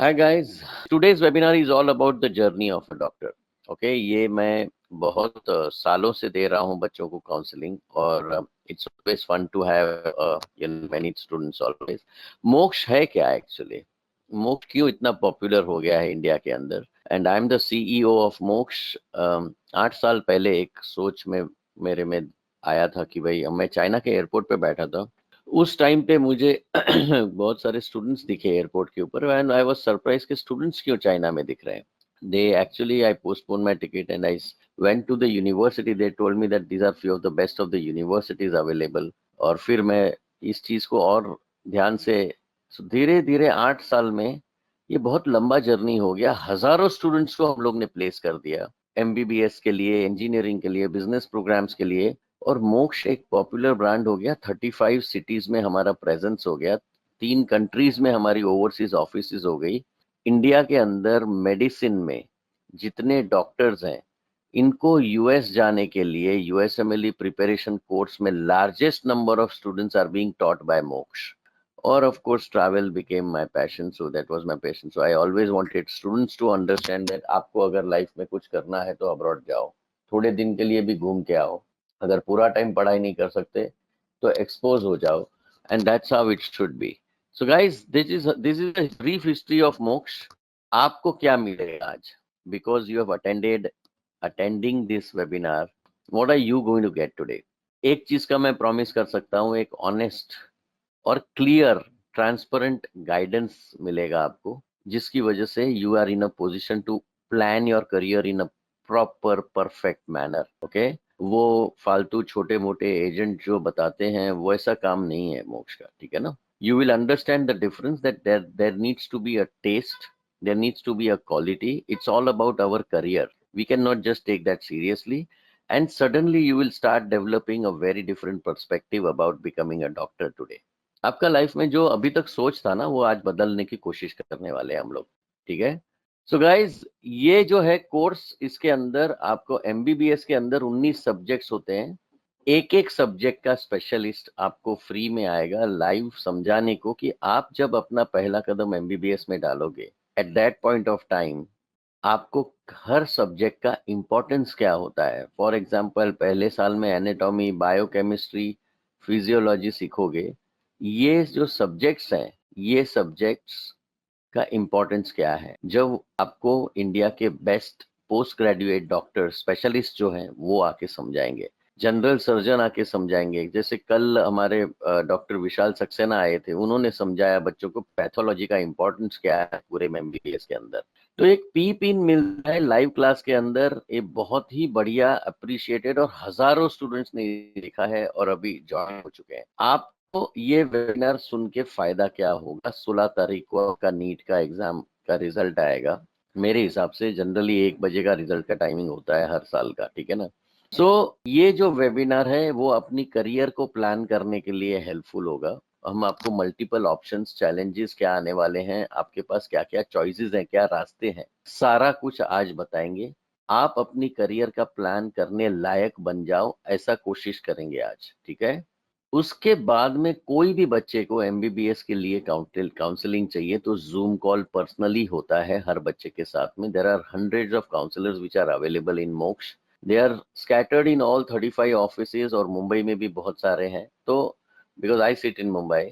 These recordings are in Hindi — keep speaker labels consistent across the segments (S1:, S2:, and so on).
S1: Hi guys, today's webinar is all about the journey of a doctor. Okay, ये मैं बहुत सालों से दे रहा हूँ बच्चों को काउंसलिंग और it's always fun to have many students always. मोक्ष है क्या एक्चुअली? मोक्ष क्यों इतना पॉपुलर हो गया है इंडिया के अंदर? And I am the CEO of मोक्ष। 8 साल पहले एक सोच में मेरे में आया था कि भाई मैं चाइना के एयरपोर्ट पे बैठा था। उस टाइम पे मुझे बहुत सारे स्टूडेंट्स दिखे एयरपोर्ट के ऊपर एंड आई वाज सरप्राइज कि स्टूडेंट्स क्यों चाइना में दिख रहे हैं। They actually I postpone my ticket and I went to the university. They told me that these are few of the best of the universities available. और फिर मैं इस चीज को और ध्यान से धीरे धीरे 8 साल में ये बहुत लंबा जर्नी हो गया। हजारों स्टूडेंट्स को हम लोग ने प्लेस कर दिया एमबीबीएस के लिए, इंजीनियरिंग के लिए, बिजनेस प्रोग्राम्स के लिए। और मोक्ष एक पॉपुलर ब्रांड हो गया। 35 सिटीज में हमारा प्रेजेंस हो गया। 3 कंट्रीज में हमारी ओवरसीज ऑफिसेज हो गई। इंडिया के अंदर मेडिसिन में जितने डॉक्टर्स हैं इनको यूएस जाने के लिए यूएसएमएलई प्रिपरेशन कोर्स में largest number of students are being taught by Moksh. और of course travel became my passion, so that was my passion. So I always wanted students to understand that आपको अगर लाइफ में कुछ करना है तो अब्रॉड जाओ, थोड़े दिन के लिए भी घूम के आओ। अगर पूरा टाइम पढ़ाई नहीं कर सकते तो एक्सपोज हो जाओ। And that's how it should be. So guys, this is a brief history of Moksh. आपको क्या मिलेगा आज? Because you have attending this webinar, what are you going to get today? एक चीज का मैं प्रॉमिस कर सकता हूँ, एक ऑनेस्ट और क्लियर ट्रांसपेरेंट गाइडेंस मिलेगा आपको, जिसकी वजह से you are in a position to plan your career in a proper perfect manner. Okay, वो फालतू छोटे मोटे एजेंट जो बताते हैं वो ऐसा काम नहीं है मोक्ष का, ठीक है ना? You will understand the difference that there needs to be a test, there needs to be a quality. It's all about our career. We can not just take that seriously and suddenly you will start developing a very different perspective about becoming a doctor today. आपका लाइफ में जो अभी तक सोच था ना वो आज बदलने की कोशिश करने वाले हैं हम लोग, ठीक है? सो गाइज, ये जो है कोर्स, इसके अंदर आपको एमबीबीएस के अंदर 19 सब्जेक्ट्स होते हैं। एक एक सब्जेक्ट का स्पेशलिस्ट आपको फ्री में आएगा लाइव समझाने को कि आप जब अपना पहला कदम एमबीबीएस में डालोगे, at that point of time आपको हर सब्जेक्ट का इम्पोर्टेंस क्या होता है। फॉर एग्जाम्पल, पहले साल में एनाटॉमी, बायोकेमिस्ट्री, फिजियोलॉजी सीखोगे। ये जो सब्जेक्ट्स हैं, ये सब्जेक्ट्स का इम्पोर्टेंस क्या है, जब आपको इंडिया के best post graduate doctor specialist जो हैं वो आके समझाएंगे, जनरल सर्जन आके समझाएंगे। जैसे कल हमारे डॉक्टर विशाल सक्सेना आए थे, उन्होंने समझाया बच्चों को पैथोलॉजी का इम्पोर्टेंस क्या है पूरे एमबीबीएस के अंदर। तो एक पी पिन मिलता है लाइव क्लास के अंदर, ये बहुत ही बढ़िया अप्रिशिएटेड, और हजारों स्टूडेंट्स ने देखा है और अभी ज्वाइन हो चुके हैं। आपको ये वेबिनार सुन के फायदा क्या होगा? 16 तारीख को आपका नीट का एग्जाम का रिजल्ट आएगा। मेरे हिसाब से जनरली 1 बजे का रिजल्ट का टाइमिंग होता है हर साल का, ठीक है ना? सो ये जो वेबिनार है वो अपनी करियर को प्लान करने के लिए हेल्पफुल होगा। हम आपको मल्टीपल ऑप्शंस, चैलेंजेस क्या आने वाले हैं, आपके पास क्या क्या चॉइसेस हैं, क्या रास्ते हैं, सारा कुछ आज बताएंगे। आप अपनी करियर का प्लान करने लायक बन जाओ, ऐसा कोशिश करेंगे आज, ठीक है? उसके बाद में कोई भी बच्चे को एमबीबीएस के लिए काउंसलिंग चाहिए तो जूम कॉल पर्सनली होता है हर बच्चे के साथ में। There are hundreds of counsellors which are available in Moksh. They are scattered in all 35 offices, और मुंबई में भी बहुत सारे हैं। तो because I sit in Mumbai.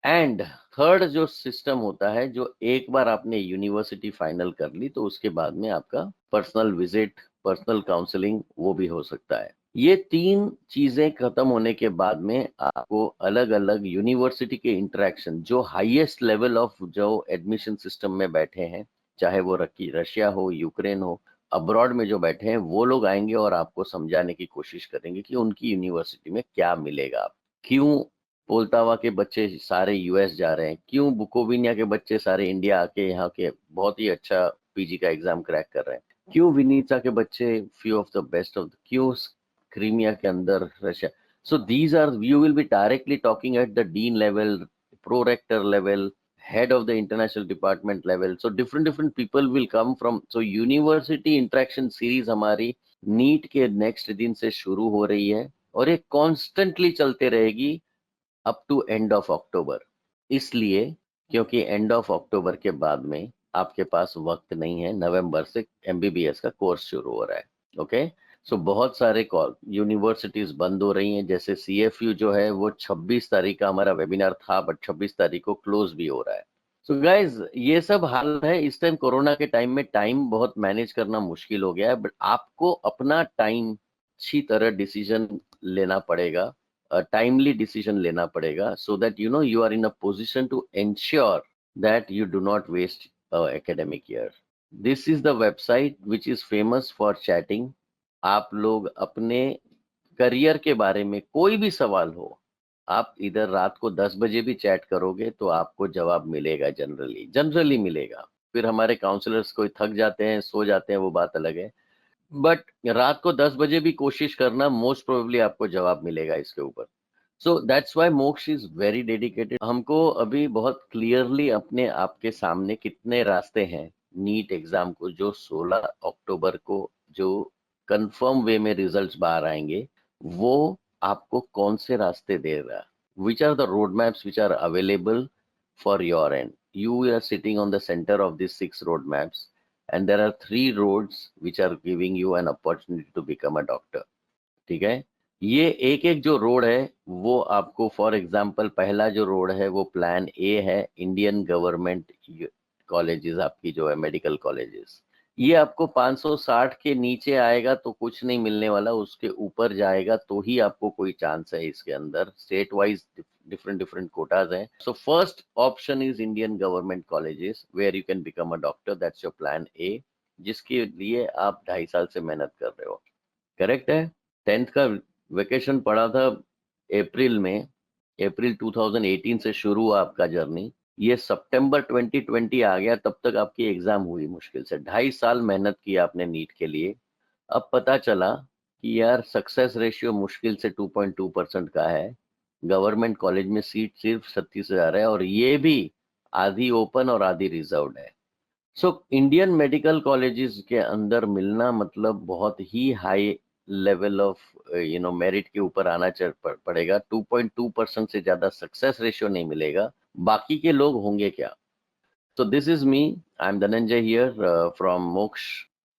S1: And third जो सिस्टम होता है, जो एक बार आपने यूनिवर्सिटी फाइनल कर ली तो उसके बाद में आपका पर्सनल विजिट, पर्सनल काउंसलिंग वो भी हो सकता है। ये 3 चीजें खत्म होने के बाद में आपको अलग अलग यूनिवर्सिटी के इंटरेक्शन, जो हाईएस्ट लेवल ऑफ जो एडमिशन सिस्टम में बैठे हैं, चाहे वो रशिया हो, यूक्रेन हो, अब्रॉड में जो बैठे हैं, वो लोग आएंगे और आपको समझाने की कोशिश करेंगे कि उनकी यूनिवर्सिटी में क्या मिलेगा। क्यों पोल्टावा के बच्चे सारे यूएस जा रहे हैं, क्यों बुकोविनिया के बच्चे सारे इंडिया आके यहाँ के बहुत ही अच्छा पीजी का एग्जाम क्रैक कर रहे हैं, क्यों विनीता के बच्चे few of the best of, क्यों क्रीमिया के अंदर Russia. So these are, you will be directly talking at the dean level, prorector level, head of the international department level. So different people will come from, so university interaction series हमारी नीट के नेक्स्ट दिन से शुरू हो रही है और ये कॉन्स्टेंटली चलते रहेगी up to end of October. इसलिए क्योंकि एंड ऑफ अक्टूबर के बाद में आपके पास वक्त नहीं है, नवंबर से एमबीबीएस का कोर्स शुरू हो रहा है। ओके, सो बहुत सारे यूनिवर्सिटीज बंद हो रही हैं, जैसे सीएफयू जो है वो 26 तारीख का हमारा वेबिनार था, बट 26 तारीख को क्लोज भी हो रहा है। सो गाइज ये सब हाल है इस टाइम, कोरोना के टाइम में टाइम बहुत मैनेज करना मुश्किल हो गया है, बट आपको अपना टाइम अच्छी तरह डिसीजन लेना पड़ेगा, टाइमली डिसीजन लेना पड़ेगा, so that you know you are in a position to ensure that you do not waste academic year. This is the website which is famous for chatting. आप लोग अपने करियर के बारे में कोई भी सवाल हो, आप इधर रात को 10 बजे भी चैट करोगे तो आपको जवाब मिलेगा, जनरली मिलेगा। फिर हमारे काउंसलर्स कोई थक जाते हैं, सो जाते हैं, वो बात अलग है, बट रात को 10 बजे भी कोशिश करना, मोस्ट प्रोबेबली आपको जवाब मिलेगा इसके ऊपर। सो दैट्स वाई मोक्ष इज वेरी डेडिकेटेड। हमको अभी बहुत क्लियरली अपने आपके सामने कितने रास्ते हैं नीट एग्जाम को, जो 16 अक्टूबर को जो कंफर्म वे में रिजल्ट्स बाहर आएंगे, वो आपको कौन से रास्ते दे रहा, which are the road maps which are available for your end. You are sitting on the centre of this 6 road maps and there are 3 roads which are giving you an opportunity to become a doctor। ठीक है, ये एक एक जो रोड है वो आपको, फॉर एग्जांपल पहला जो रोड है वो प्लान ए है, इंडियन गवर्नमेंट कॉलेजेस, आपकी जो है मेडिकल कॉलेजेस, ये आपको 560 के नीचे आएगा तो कुछ नहीं मिलने वाला, उसके ऊपर जाएगा तो ही आपको कोई चांस है इसके अंदर। State wise different different quotas हैं। So first option is Indian government colleges where you can become a doctor, that's your plan A, जिसके लिए आप 2.5 साल से मेहनत कर रहे हो। करेक्ट है। 10th का वेकेशन पड़ा था अप्रैल में, अप्रैल 2018 से शुरू हुआ आपका जर्नी, ये सितंबर 2020 आ गया, तब तक आपकी एग्जाम हुई मुश्किल से। 2.5 साल मेहनत की आपने नीट के लिए। अब पता चला कि यार सक्सेस रेशियो मुश्किल से 2.2% का है, गवर्नमेंट कॉलेज में सीट सिर्फ 37,000 है, और ये भी आधी ओपन और आधी रिजर्व्ड है। सो इंडियन मेडिकल कॉलेजेस के अंदर मिलना मतलब बहुत ही हाई लेवल ऑफ मेरिट के ऊपर आना पड़ेगा। 2.2% से ज्यादा सक्सेस रेशियो नहीं मिलेगा, बाकी के लोग होंगे क्या। So this is me. I'm Dhananjay here from Moksh,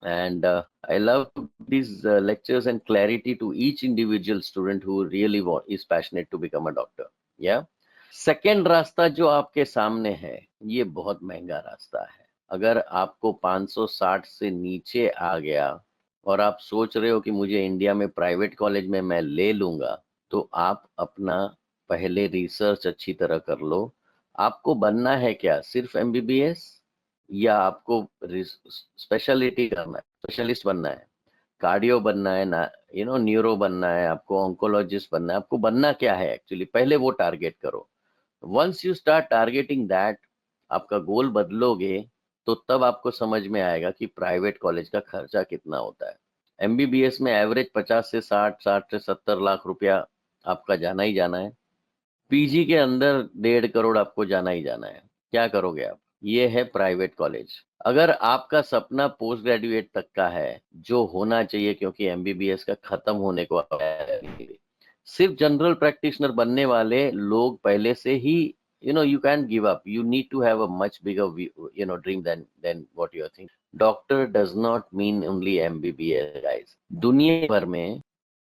S1: and I love these lectures and clarity to each individual student who really is passionate to become a doctor. Yeah. Second रास्ता जो आपके सामने है, ये बहुत महंगा रास्ता है। अगर आपको 560 से नीचे आ गया और आप सोच रहे हो कि मुझे इंडिया में प्राइवेट कॉलेज में मैं ले लूंगा, तो आप अपना पहले रिसर्च अच्छी तरह कर लो। आपको बनना है क्या, सिर्फ एमबीबीएस, या आपको स्पेशलिटी करना है, स्पेशलिस्ट बनना है, कार्डियो बनना है ना, न्यूरो बनना है, आपको ऑन्कोलॉजिस्ट बनना है, आपको बनना क्या है एक्चुअली, पहले वो टारगेट करो। Once you start targeting that, आपका गोल बदलोगे, तो तब आपको समझ में आएगा कि प्राइवेट कॉलेज का खर्चा कितना होता है। एमबीबीएस में एवरेज 50 से 60, 60 से 70 लाख रुपया आपका जाना ही जाना है। पीजी के अंदर 1.5 करोड़ आपको जाना ही जाना है। क्या करोगे आप, ये है प्राइवेट कॉलेज। अगर आपका सपना पोस्ट ग्रेजुएट तक का है, जो होना चाहिए, क्योंकि एमबीबीएस का खत्म होने को है, सिर्फ जनरल प्रैक्टिशनर बनने वाले लोग पहले से ही, you can't give up, you need to have a much bigger dream than what you are thinking. Doctor does not mean only MBBS guys। दुनिया भर में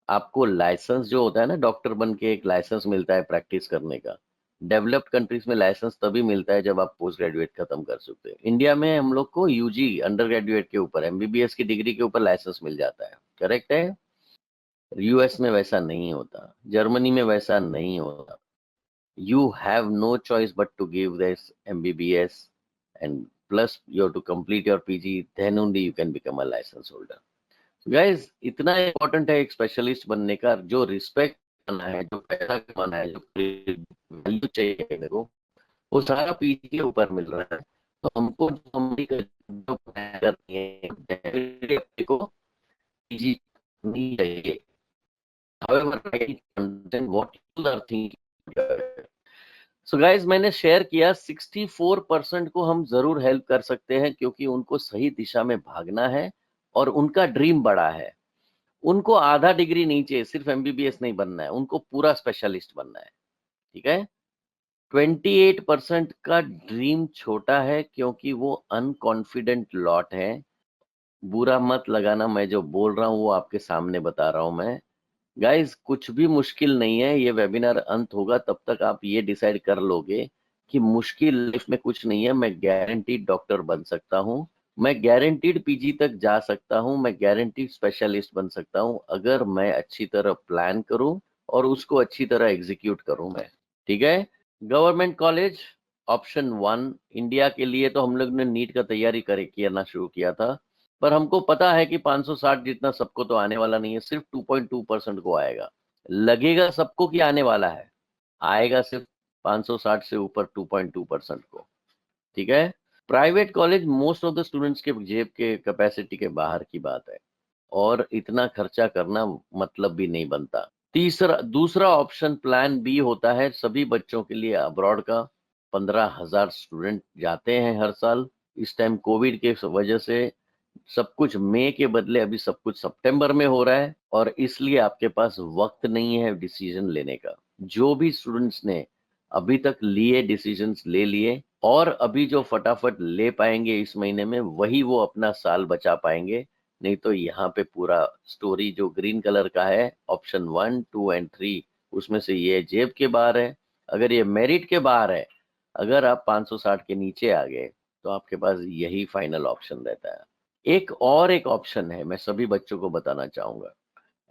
S1: आपको लाइसेंस जो होता है ना, डॉक्टर बन के एक लाइसेंस मिलता है प्रैक्टिस करने का, डेवलप्ड कंट्रीज में लाइसेंस तभी मिलता है जब आप पोस्ट ग्रेजुएट खत्म कर सकते हैं। इंडिया में हम लोग को यूजी अंडर ग्रेजुएट के ऊपर, एमबीबीएस की डिग्री के ऊपर लाइसेंस मिल जाता है। करेक्ट है। यूएस में वैसा नहीं होता, जर्मनी में वैसा नहीं होता। you have no choice but to give this MBBS, and plus you have to complete your PG, then only you can become a license holder। So guys, इतना इम्पोर्टेंट है एक स्पेशलिस्ट बनने का, जो रिस्पेक्ट करना है, जो पैसा कमाना है, जो वैल्यू चाहिए मेरे को, वो सारा पीजी के ऊपर मिल रहा है। तो हमको जो करनी है को पीजी नहीं चाहिए। However, I understand what you are thinking। So guys मैंने शेयर किया 64% को हम जरूर हेल्प कर सकते हैं, क्योंकि उनको सही दिशा में भागना है और उनका ड्रीम बड़ा है। उनको आधा डिग्री नहीं चाहिए, सिर्फ एमबीबीएस नहीं बनना है, उनको पूरा स्पेशलिस्ट बनना है। ठीक है। 28% का ड्रीम छोटा है क्योंकि वो अनकॉन्फिडेंट लॉट है। बुरा मत लगाना, मैं जो बोल रहा हूँ वो आपके सामने बता रहा हूँ मैं। गाइस कुछ भी मुश्किल नहीं है, ये वेबिनार अंत होगा तब तक आप ये डिसाइड कर लोगे कि मुश्किल लाइफ में कुछ नहीं है। मैं गारंटीड डॉक्टर बन सकता हूँ, मैं गारंटीड पीजी तक जा सकता हूँ, मैं गारंटीड स्पेशलिस्ट बन सकता हूँ अगर मैं अच्छी तरह प्लान करूँ और उसको अच्छी तरह एग्जीक्यूट करूँ मैं। ठीक है। Government college option 1। इंडिया के लिए तो हम लोग ने नीट का तैयारी करना शुरू किया था, पर हमको पता है कि 560 जितना सबको तो आने वाला नहीं है, सिर्फ 2.2% को आएगा। लगेगा सबको कि आने वाला है, आएगा सिर्फ 560 से ऊपर 2.2% को। ठीक है। Private college most of the students के जेब के कैपेसिटी के बाहर की बात है, और इतना खर्चा करना मतलब भी नहीं बनता। दूसरा ऑप्शन प्लान बी होता है सभी बच्चों के लिए अब्रॉड का। 15,000 स्टूडेंट जाते हैं हर साल। इस टाइम कोविड के वजह से सब कुछ मई के बदले अभी सब कुछ सितंबर में हो रहा है, और इसलिए आपके पास वक्त नहीं है डिसीजन लेने का। जो भी स्टूडेंट्स ने अभी तक लिए डिसीजंस ले लिए, और अभी जो फटाफट ले पाएंगे इस महीने में, वही वो अपना साल बचा पाएंगे। नहीं तो यहाँ पे पूरा स्टोरी जो ग्रीन कलर का है ऑप्शन 1, 2 एंड 3, उसमें से ये जेब के बाहर है। अगर ये मेरिट के बाहर है, अगर आप 560 के नीचे आ गए तो आपके पास यही फाइनल ऑप्शन रहता है। एक ऑप्शन है मैं सभी बच्चों को बताना चाहूंगा,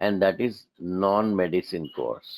S1: and that is non medicine course.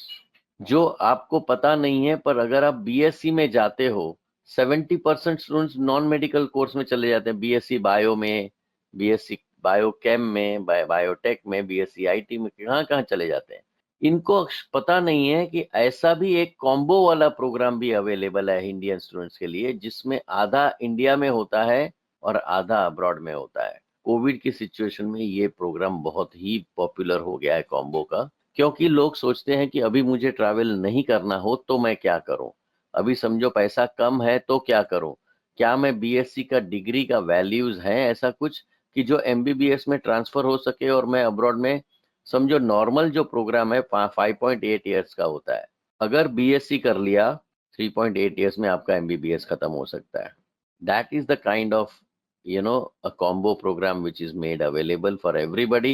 S1: जो आपको पता नहीं है, पर अगर आप बीएससी में जाते हो, 70% स्टूडेंट्स नॉन मेडिकल कोर्स में चले जाते हैं। बीएससी बायो में, बीएससी बायोकेम में, बायोटेक में, बीएससी आईटी में, कहाँ कहाँ चले जाते हैं। इनको पता नहीं है कि ऐसा भी एक कॉम्बो वाला प्रोग्राम भी अवेलेबल है इंडियन स्टूडेंट्स के लिए, जिसमें आधा इंडिया में होता है और आधा अब्रॉड में होता है। कोविड की सिचुएशन में ये प्रोग्राम बहुत ही पॉपुलर हो गया है कॉम्बो का, क्योंकि लोग सोचते हैं कि अभी मुझे ट्रैवल नहीं करना हो तो मैं क्या करूं, अभी समझो पैसा कम है तो क्या करूं, क्या मैं बीएससी का डिग्री का वैल्यूज है ऐसा कुछ कि जो एमबीबीएस में ट्रांसफर हो सके, और मैं अब्रॉड में, समझो नॉर्मल जो प्रोग्राम है 5.8 ईयर्स का होता है, अगर बीएससी कर लिया 3.8 ईयर्स में आपका एमबीबीएस खत्म हो सकता है। That is the kind of a combo program which is made available for everybody.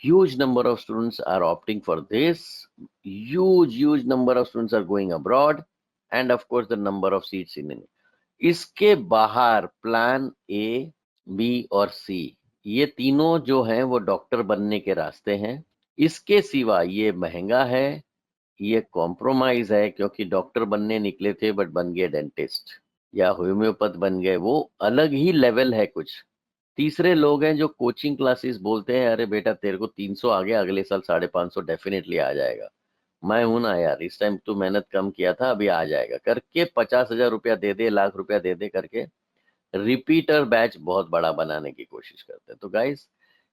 S1: Huge number of students are opting for this. Huge number of students are going abroad, and of course the number of seats in India. इसके बाहर प्लान ए, बी और सी, ये तीनों जो हैं वो डॉक्टर बनने के रास्ते हैं। इसके सिवा ये महंगा है, ये कॉम्प्रोमाइज है, क्योंकि डॉक्टर बनने निकले थे बट बन गए डेंटिस्ट या होम्योपैथ बन गए, वो अलग ही लेवल है कुछ। तीसरे लोग हैं जो कोचिंग क्लासेस बोलते हैं, अरे बेटा तेरे को 300 आ गया, अगले साल 550 डेफिनेटली आ जाएगा। मैं हूं ना यार, इस टाइम तू मेहनत कम किया था, अभी आ जाएगा करके 50,000 रुपया दे दे, लाख रुपया दे दे करके रिपीटर बैच बहुत बड़ा बनाने की कोशिश करते हैं। तो guys,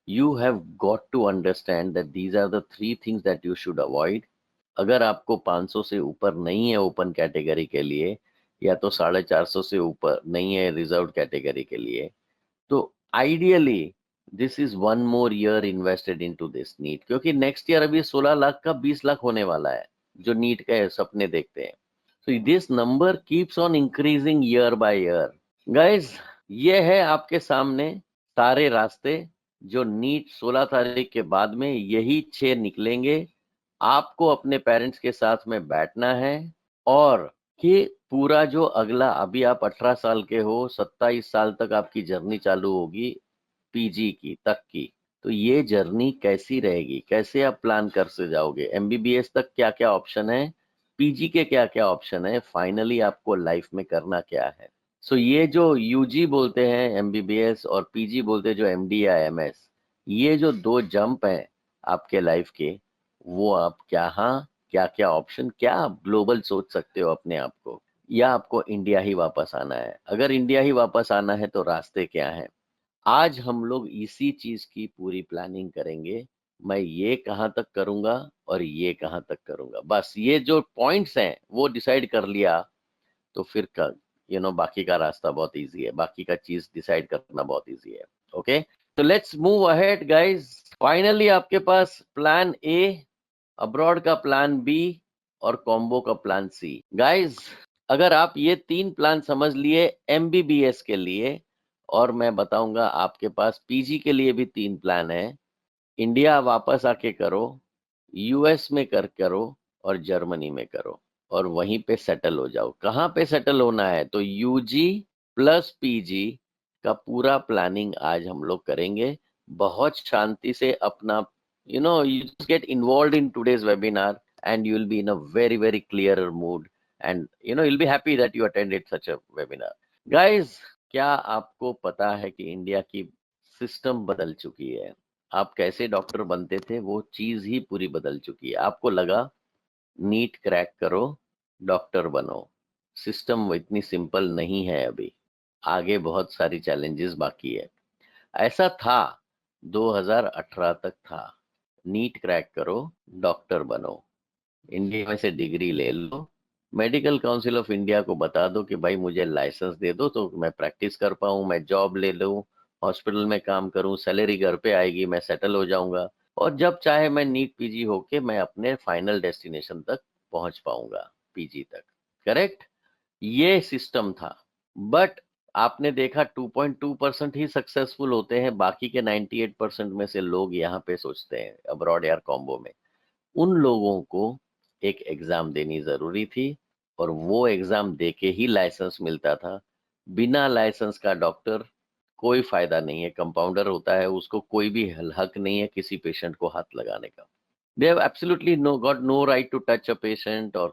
S1: you have got to understand that these are the 3 things that you should avoid. अगर आपको 500 से ऊपर नहीं है ओपन कैटेगरी के लिए, या तो 450 से ऊपर नहीं है रिजर्व कैटेगरी के लिए, तो ideally this is 1 more year invested into this NEET, क्योंकि नेक्स्ट ईयर अभी 16 लाख का 20 लाख होने वाला है जो नीट के सपने देखते हैं। So this number keeps on increasing year by year. Guys, ये है आपके सामने सारे रास्ते, जो नीट 16 तारीख के बाद में यही 6 निकलेंगे। आपको अपने पेरेंट्स के साथ में बैठना है, और कि पूरा जो अगला, अभी आप 18 साल के हो, 27 साल तक आपकी जर्नी चालू होगी पीजी की तक की। तो ये जर्नी कैसी रहेगी, कैसे आप प्लान कर से जाओगे, एमबीबीएस तक क्या क्या ऑप्शन है, पीजी के क्या क्या ऑप्शन है, फाइनली आपको लाइफ में करना क्या है। सो ये जो यूजी बोलते हैं एमबीबीएस, और पीजी बोलते हैं जो एमडी या एमएस, ये जो 2 जंप हैं आपके लाइफ के, वो आप क्या क्या ऑप्शन, क्या आप ग्लोबल सोच सकते हो अपने आप को, या आपको इंडिया ही वापस आना है। अगर इंडिया ही वापस आना है तो रास्ते क्या हैं, आज हम लोग इसी चीज की पूरी प्लानिंग करेंगे। मैं ये कहाँ तक करूंगा और ये कहाँ तक करूंगा, बस ये जो पॉइंट्स हैं वो डिसाइड कर लिया, तो फिर का बाकी का रास्ता बहुत इजी है, बाकी का चीज डिसाइड करना बहुत इजी है। ओके, तो let's move ahead guys. Finally आपके पास प्लान ए, अब्रॉड का प्लान बी, और कॉम्बो का प्लान सी। गाइस, अगर आप ये 3 प्लान समझ लिए एमबीबीएस के लिए, और मैं बताऊंगा आपके पास पीजी के लिए भी 3 प्लान है। इंडिया वापस आके करो, यूएस में करो, और जर्मनी में करो, और वहीं पे सेटल हो जाओ। कहाँ पे सेटल होना है? तो यूजी प्लस पीजी का पूरा प्लानिंग आज हम लोग करेंगे। बहुत शांति से अपना, you just get involved in today's webinar and you will be in a very, very clearer mood, and you'll be happy that you attended such a webinar. Guys, क्या आपको पता है कि इंडिया की सिस्टम बदल चुकी है? आप कैसे डॉक्टर बनते थे वो चीज ही पूरी बदल चुकी है। आपको लगा नीट क्रैक करो, डॉक्टर बनो। सिस्टम इतनी सिंपल नहीं है अभी, आगे बहुत सारी चैलेंजेस बाकी है। ऐसा था, 2018 तक था, नीट क्रैक करो, डॉक्टर बनो, इंडिया में से डिग्री ले लो, मेडिकल काउंसिल ऑफ इंडिया को बता दो कि भाई मुझे लाइसेंस दे दो तो मैं प्रैक्टिस कर पाऊँ, मैं जॉब ले लूँ, हॉस्पिटल में काम करूँ, सैलरी घर पे आएगी, मैं सेटल हो जाऊंगा, और जब चाहे मैं नीट पीजी होके मैं अपने फाइनल डेस्टिनेशन तक पहुंच पाऊंगा, पीजी तक। करेक्ट? ये सिस्टम था। बट आपने देखा 2.2% ही सक्सेसफुल होते हैं, बाकी के 98% में से लोग यहाँ पे सोचते हैं अब्रॉड या कॉम्बो में। उन लोगों को एक एग्जाम देनी जरूरी थी, और वो एग्जाम देके ही लाइसेंस मिलता था। बिना लाइसेंस का डॉक्टर कोई फायदा नहीं है। कंपाउंडर होता है, उसको कोई भी हक नहीं है किसी पेशेंट को हाथ लगाने का। They have absolutely got no right to touch a patient or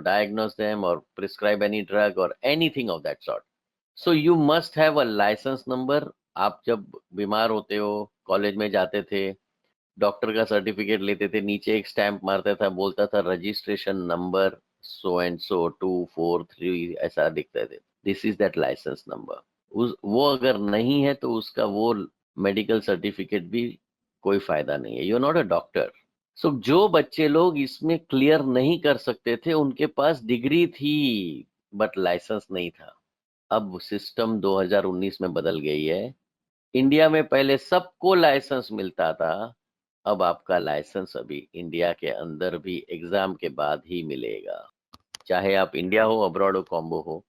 S1: diagnose them or prescribe any drug or anything of that sort. So you must have a license number. आप जब बीमार होते हो, कॉलेज में जाते थे, डॉक्टर का सर्टिफिकेट लेते थे, नीचे एक स्टैंप मारता था, बोलता था registration number so and so 243, ऐसा दिखते थे, this is that licence number. उस वो अगर नहीं है तो उसका वो मेडिकल सर्टिफिकेट भी कोई फायदा नहीं है, you are not a doctor. So जो बच्चे लोग इसमें क्लियर नहीं कर सकते थे, उनके पास डिग्री थी बट लाइसेंस नहीं था। अब सिस्टम 2019 में बदल गई है। इंडिया में पहले सबको लाइसेंस मिलता था, अब आपका लाइसेंस अभी इंडिया के अंदर भी एग्जाम के बाद ही मिलेगा। चाहे आप इंडिया हो, अब्रॉड हो, कॉम्बो हो,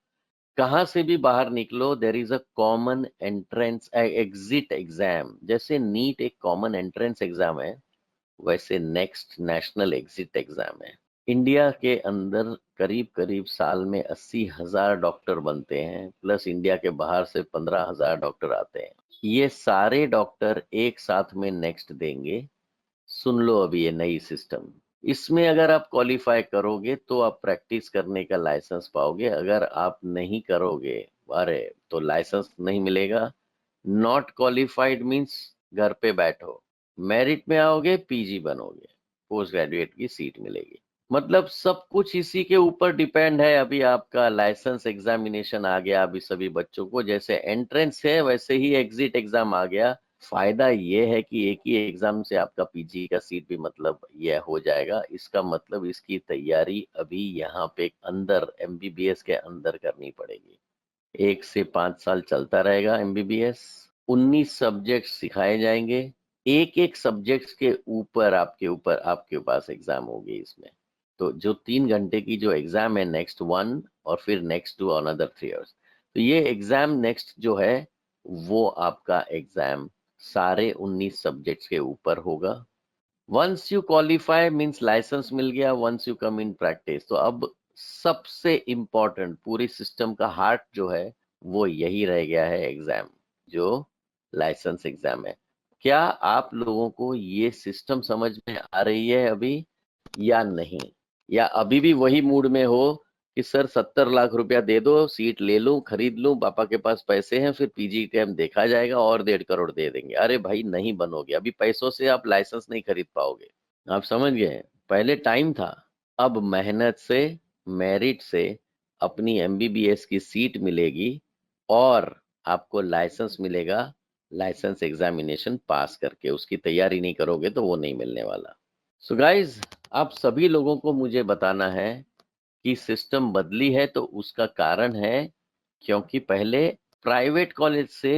S1: कहां से भी बाहर निकलो, there is a common entrance exit exam. जैसे नीट एक कॉमन एंट्रेंस एग्जाम है, वैसे नेक्स्ट नेशनल एग्जिट एग्जाम है। इंडिया के अंदर करीब करीब साल में 80,000 डॉक्टर बनते हैं, प्लस इंडिया के बाहर से 15,000 डॉक्टर आते हैं। ये सारे डॉक्टर एक साथ में नेक्स्ट देंगे। सुन लो अभी ये नई सिस्टम, इसमें अगर आप क्वालिफाई करोगे तो आप प्रैक्टिस करने का लाइसेंस पाओगे, अगर आप नहीं करोगे, अरे, तो लाइसेंस नहीं मिलेगा। नॉट क्वालिफाइड मींस घर पे बैठो, मेरिट में आओगे, पीजी बनोगे, पोस्ट ग्रेजुएट की सीट मिलेगी। मतलब सब कुछ इसी के ऊपर डिपेंड है। अभी आपका लाइसेंस एग्जामिनेशन आ गया, अभी सभी बच्चों को जैसे एंट्रेंस है वैसे ही एग्जिट एग्जाम आ गया। फायदा ये है कि एक ही एग्जाम से आपका पीजी का सीट भी मतलब यह हो जाएगा। इसका मतलब इसकी तैयारी अभी यहाँ पे अंदर एमबीबीएस के अंदर करनी पड़ेगी। 1 से 5 साल चलता रहेगा एमबीबीएस, 19 सब्जेक्ट सिखाए जाएंगे, एक एक सब्जेक्ट्स के ऊपर आपके पास एग्जाम होगी इसमें। तो जो 3 घंटे की जो एग्जाम है, नेक्स्ट 1 और फिर नेक्स्ट 2 अनदर 3 इयर्स, तो ये एग्जाम नेक्स्ट जो है वो आपका एग्जाम सारे 19 सब्जेक्ट्स के ऊपर होगा। Once you qualify means licence मिल गया, once you come in practice. तो अब सबसे इम्पोर्टेंट पूरी सिस्टम का हार्ट जो है वो यही रह गया है, एग्जाम, जो लाइसेंस एग्जाम है। क्या आप लोगों को ये सिस्टम समझ में आ रही है अभी या नहीं? या अभी भी वही मूड में हो कि सर 70 लाख रुपया दे दो, सीट ले लूं, खरीद लूं, पापा के पास पैसे हैं, फिर पीजी टाइम देखा जाएगा और 1.5 करोड़ दे देंगे? अरे भाई नहीं बनोगे, अभी पैसों से आप लाइसेंस नहीं खरीद पाओगे। आप समझ गए? पहले टाइम था, अब मेहनत से, मेरिट से अपनी एमबीबीएस की सीट मिलेगी और आपको लाइसेंस मिलेगा। लाइसेंस एग्जामिनेशन पास करके, उसकी तैयारी नहीं करोगे तो वो नहीं मिलने वाला। सो गाइज, आप सभी लोगों को मुझे बताना है कि सिस्टम बदली है तो उसका कारण है क्योंकि पहले प्राइवेट कॉलेज से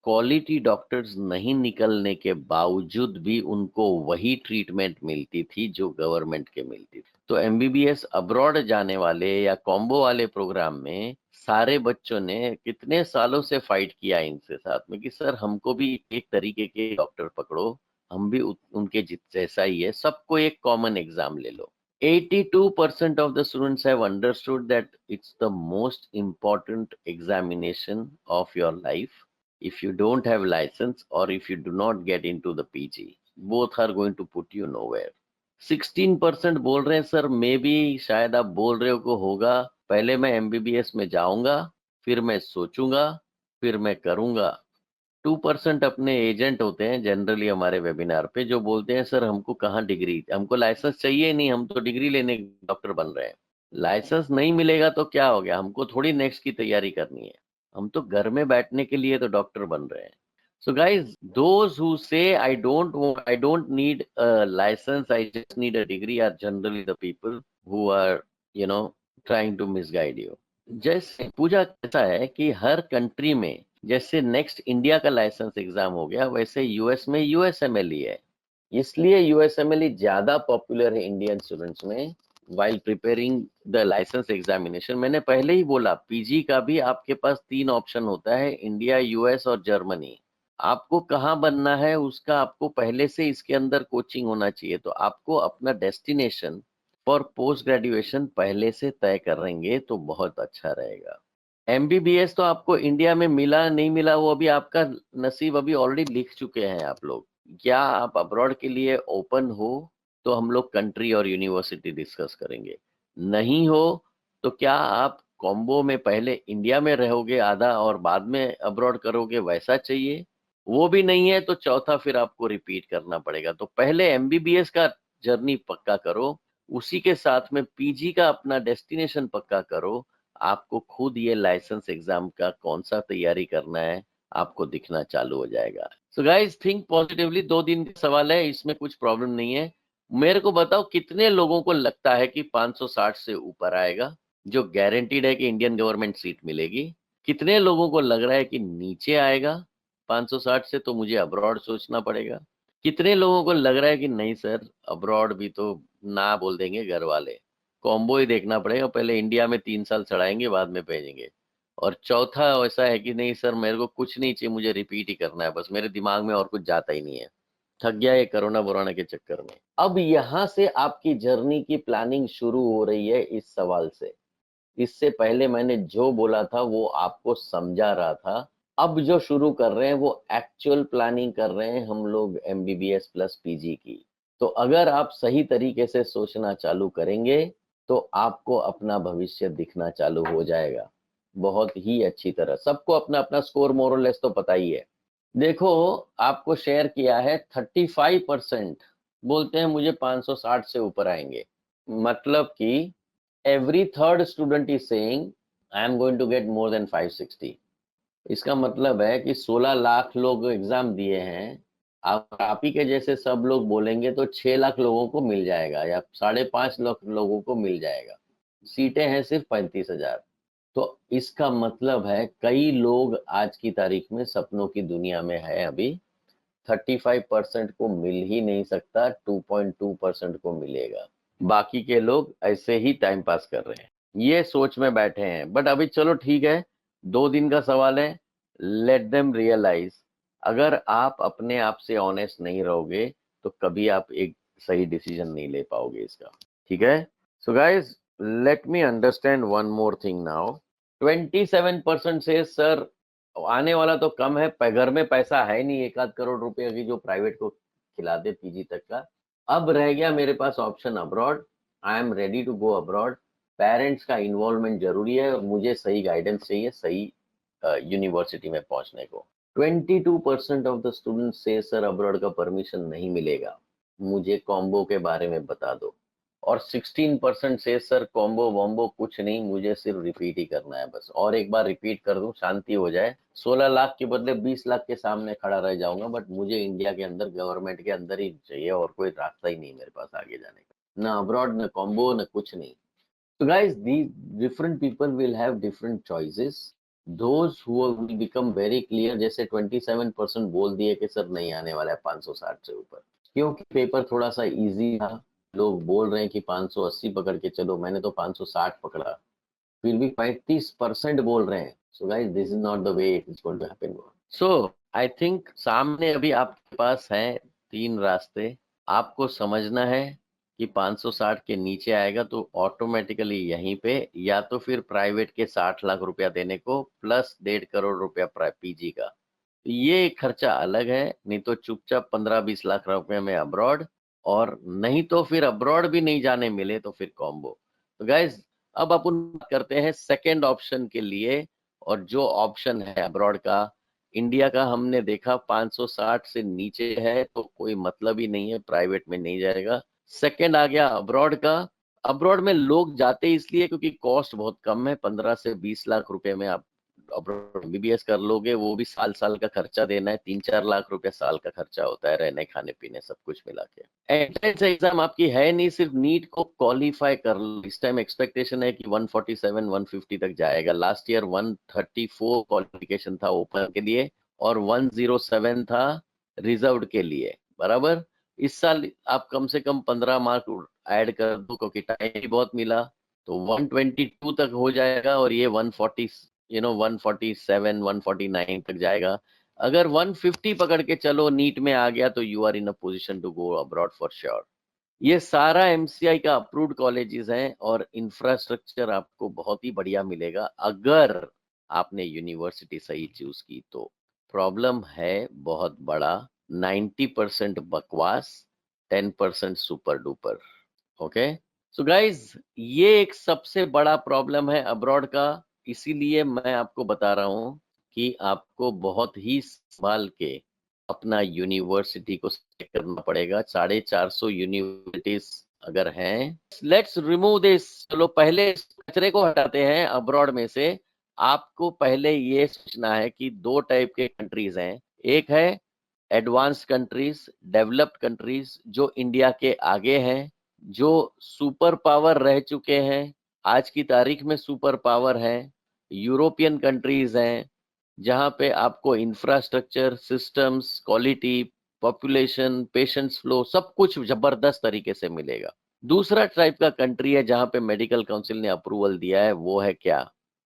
S1: क्वालिटी डॉक्टर्स नहीं निकलने के बावजूद भी उनको वही ट्रीटमेंट मिलती थी जो गवर्नमेंट के मिलती थी। तो एमबीबीएस अब्रॉड जाने वाले या कॉम्बो वाले प्रोग्राम में सारे बच्चों ने कितने सालों से फाइट किया इनसे साथ में कि सर हमको भी एक तरीके के डॉक्टर पकड़ो, हम भी उनके जैसा ही है, सबको एक कॉमन एग्जाम ले लो। 82% of the students have understood that it's the most important examination of your life. If you don't have license or if you do not get into the PG, both are going to put you nowhere. 16% बोल रहे हैं सर मे भी शायद आप बोल रहे हो को होगा, पहले मैं एमबीबीएस में जाऊंगा, फिर मैं सोचूंगा, फिर मैं करूंगा। 2% अपने एजेंट होते हैं जनरली हमारे वेबिनार पे जो बोलते हैं सर हमको कहाँ डिग्री, हमको लाइसेंस चाहिए नहीं, हम तो डिग्री लेने डॉक्टर बन रहे हैं। लाइसेंस नहीं मिलेगा तो क्या हो गया, हमको थोड़ी नेक्स्ट की तैयारी करनी है, हम तो घर में बैठने के लिए तो डॉक्टर बन रहे हैं। So guys, those who say I don't need a license, I just need a degree are generally the people who are, you know, trying to misguide you. जैसे पूजा कैसा है कि हर कंट्री में जैसे नेक्स्ट इंडिया का लाइसेंस एग्जाम हो गया वैसे यूएस में यूएसएमएलई है, इसलिए यूएसएमएलई ज्यादा पॉपुलर है इंडियन स्टूडेंट्स में while preparing the licence examination. मैंने पहले ही बोला पीजी का भी आपके पास 3 ऑप्शन होता है, इंडिया, यूएस और जर्मनी। आपको कहाँ बनना है उसका आपको पहले से इसके अंदर कोचिंग होना चाहिए, तो आपको अपना डेस्टिनेशन फॉर पोस्ट ग्रेजुएशन पहले से तय करेंगे तो बहुत अच्छा रहेगा। एमबीबीएस तो आपको इंडिया में मिला नहीं मिला वो अभी आपका नसीब, अभी ऑलरेडी लिख चुके हैं आप लोग। क्या आप अब्रॉड के लिए ओपन हो तो हम लोग कंट्री और यूनिवर्सिटी डिस्कस करेंगे, नहीं हो तो क्या आप कॉम्बो में पहले इंडिया में रहोगे आधा और बाद में अब्रॉड करोगे, वैसा चाहिए? वो भी नहीं है तो चौथा फिर आपको रिपीट करना पड़ेगा। तो पहले एमबीबीएस का जर्नी पक्का करो, उसी के साथ में पीजी का अपना डेस्टिनेशन पक्का करो, आपको खुद ये लाइसेंस एग्जाम का कौन सा तैयारी करना है आपको दिखना चालू हो जाएगा। सो गाइस थिंक पॉजिटिवली, 2 दिन का सवाल है, इसमें कुछ प्रॉब्लम नहीं है। मेरे को बताओ कितने लोगों को लगता है कि 560 से ऊपर आएगा, जो गारंटीड है कि इंडियन गवर्नमेंट सीट मिलेगी? कितने लोगों को लग रहा है कि नीचे आएगा 560 से, तो मुझे अब्रॉड सोचना पड़ेगा? कितने लोगों को लग रहा है कि नहीं सर अब्रॉड भी तो ना बोल देंगे घर वाले, कॉम्बो ही देखना पड़ेगा, पहले इंडिया में 3 साल चढ़ाएंगे बाद में भेजेंगे? और चौथा ऐसा है कि नहीं सर मेरे को कुछ नहीं चाहिए, मुझे रिपीट ही करना है, बस मेरे दिमाग में और कुछ जाता ही नहीं है, थक गया ये कोरोना वोरोना के चक्कर में। अब यहाँ से आपकी जर्नी की प्लानिंग शुरू हो रही है इस सवाल से। इससे पहले मैंने जो बोला था वो आपको समझा रहा था, अब जो शुरू कर रहे हैं वो एक्चुअल प्लानिंग कर रहे हैं हम लोग एमबीबीएस प्लस पीजी की। तो अगर आप सही तरीके से सोचना चालू करेंगे तो आपको अपना भविष्य दिखना चालू हो जाएगा बहुत ही अच्छी तरह। सबको अपना अपना स्कोर मोरलेस तो पता ही है। देखो आपको शेयर किया है 35% बोलते हैं मुझे 560 से ऊपर आएंगे, मतलब कि every third student is saying I am going to get more than 560। इसका मतलब है कि 16 लाख लोग एग्जाम दिए हैं, आप ही के जैसे सब लोग बोलेंगे तो 6 लाख लोगों को मिल जाएगा या 5.5 लाख लोगों को मिल जाएगा। सीटें हैं सिर्फ 35,000। तो इसका मतलब है कई लोग आज की तारीख में सपनों की दुनिया में है, अभी 35% को मिल ही नहीं सकता, 2.2% को मिलेगा, बाकी के लोग ऐसे ही टाइम पास कर रहे हैं, ये सोच में बैठे हैं। बट अभी चलो ठीक है, 2 दिन का सवाल है, लेट देम रियलाइज। अगर आप अपने आप से ऑनेस्ट नहीं रहोगे तो कभी आप एक सही डिसीजन नहीं ले पाओगे इसका, ठीक है? So guys let me understand one more thing now. 27% से सर आने वाला तो कम है, घर में पैसा है नहीं 1 आध करोड़ रुपए की जो प्राइवेट को खिला दे पीजी तक का। अब रह गया मेरे पास option abroad, I am ready to go abroad. Parents का इन्वॉल्वमेंट जरूरी है और मुझे सही गाइडेंस चाहिए सही यूनिवर्सिटी में पहुंचने को। 22% ऑफ द स्टूडेंट्स से सर अब्रॉड का परमिशन नहीं मिलेगा, मुझे कॉम्बो के बारे में बता दो। और 16% से सर कॉम्बो वॉम्बो कुछ नहीं, मुझे सिर्फ रिपीट ही करना है बस, और एक बार रिपीट कर दूं शांति हो जाए, 16 लाख के बदले 20 लाख के सामने खड़ा रह जाऊंगा, बट मुझे इंडिया के अंदर गवर्नमेंट के अंदर ही चाहिए और कोई रास्ता ही नहीं मेरे पास आगे जाने का, ना अब्रॉड ना कॉम्बो ना कुछ नहीं। तो guys the different people will have different choices, those who will become very clear, जैसे 27% बोल दिए कि सर नहीं आने वाला है 560 से ऊपर, क्योंकि पेपर थोड़ा सा इजी था। लोग बोल रहे हैं कि 580 पकड़ के चलो, मैंने तो 560 पकड़ा, फिर भी 35% बोल रहे हैं। So guys, this is not the way it is going to happen. So I think सामने अभी आपके पास है तीन रास्ते। आपको समझना है कि 560 के नीचे आएगा तो ऑटोमेटिकली यहीं पे, या तो फिर प्राइवेट के 60 लाख रुपया देने को प्लस 1.5 करोड़ रुपया पीजी का, ये खर्चा अलग है। नहीं तो चुपचाप 15-20 लाख रुपए में अब्रॉड, और नहीं तो फिर अब्रॉड भी नहीं जाने मिले तो फिर कॉम्बो। तो गाइज, अब अपन बात करते हैं सेकेंड ऑप्शन के लिए। और जो ऑप्शन है अब्रॉड का, इंडिया का हमने देखा 560 से नीचे है तो कोई मतलब ही नहीं है, प्राइवेट में नहीं जाएगा। सेकेंड आ गया अब्रॉड का। अब्रॉड में लोग जाते इसलिए क्योंकि कॉस्ट बहुत कम है, 15 से 20 लाख रुपए में आप अब्रॉड एमबीबीएस कर लोगे। वो भी साल साल का खर्चा देना है, 3-4 लाख रुपए साल का खर्चा होता है, रहने खाने पीने सब कुछ मिला के। एंट्रेंस एग्जाम आपकी है नहीं, सिर्फ नीट को क्वालिफाई कर लो। इस टाइम एक्सपेक्टेशन है कि 147 150 तक जाएगा। लास्ट ईयर 134 क्वालिफिकेशन था ओपन के लिए, और 107 था रिजर्व्ड के लिए, बराबर। इस साल आप कम से कम 15 मार्क ऐड कर दो, क्योंकि टाइम भी बहुत मिला, तो 122 तक हो जाएगा, और ये 140, 147 149 तक जाएगा। अगर 150 पकड़ के चलो नीट में आ गया तो you are in a position to go abroad for sure. ये सारा एमसीआई का अप्रूव्ड कॉलेजेस हैं, और इंफ्रास्ट्रक्चर आपको बहुत ही बढ़िया मिलेगा अगर आपने यूनिवर्सिटी सही चूज की तो। प्रॉब्लम है बहुत बड़ा, 90% बकवास, 10% super duper. Okay, so guys, ये एक सबसे बड़ा प्रॉब्लम है अब्रॉड का। इसीलिए मैं आपको बता रहा हूं कि आपको बहुत ही संभाल के अपना यूनिवर्सिटी को सेलेक्ट करना पड़ेगा। 450 यूनिवर्सिटीज अगर हैं, लेट्स रिमूव दिस। चलो पहले इस कचरे को हटाते हैं अब्रॉड में से। आपको पहले ये सोचना है कि दो टाइप के कंट्रीज हैं। एक है एडवांस कंट्रीज, डेवलप्ड कंट्रीज, जो इंडिया के आगे हैं, जो सुपर पावर रह चुके हैं, आज की तारीख में सुपर पावर है। यूरोपियन कंट्रीज हैं, जहां पे आपको infrastructure, systems, quality, population, patients flow, सब कुछ जबरदस्त तरीके से मिलेगा। दूसरा टाइप का कंट्री है जहां पे मेडिकल काउंसिल ने अप्रूवल दिया है, वो है क्या?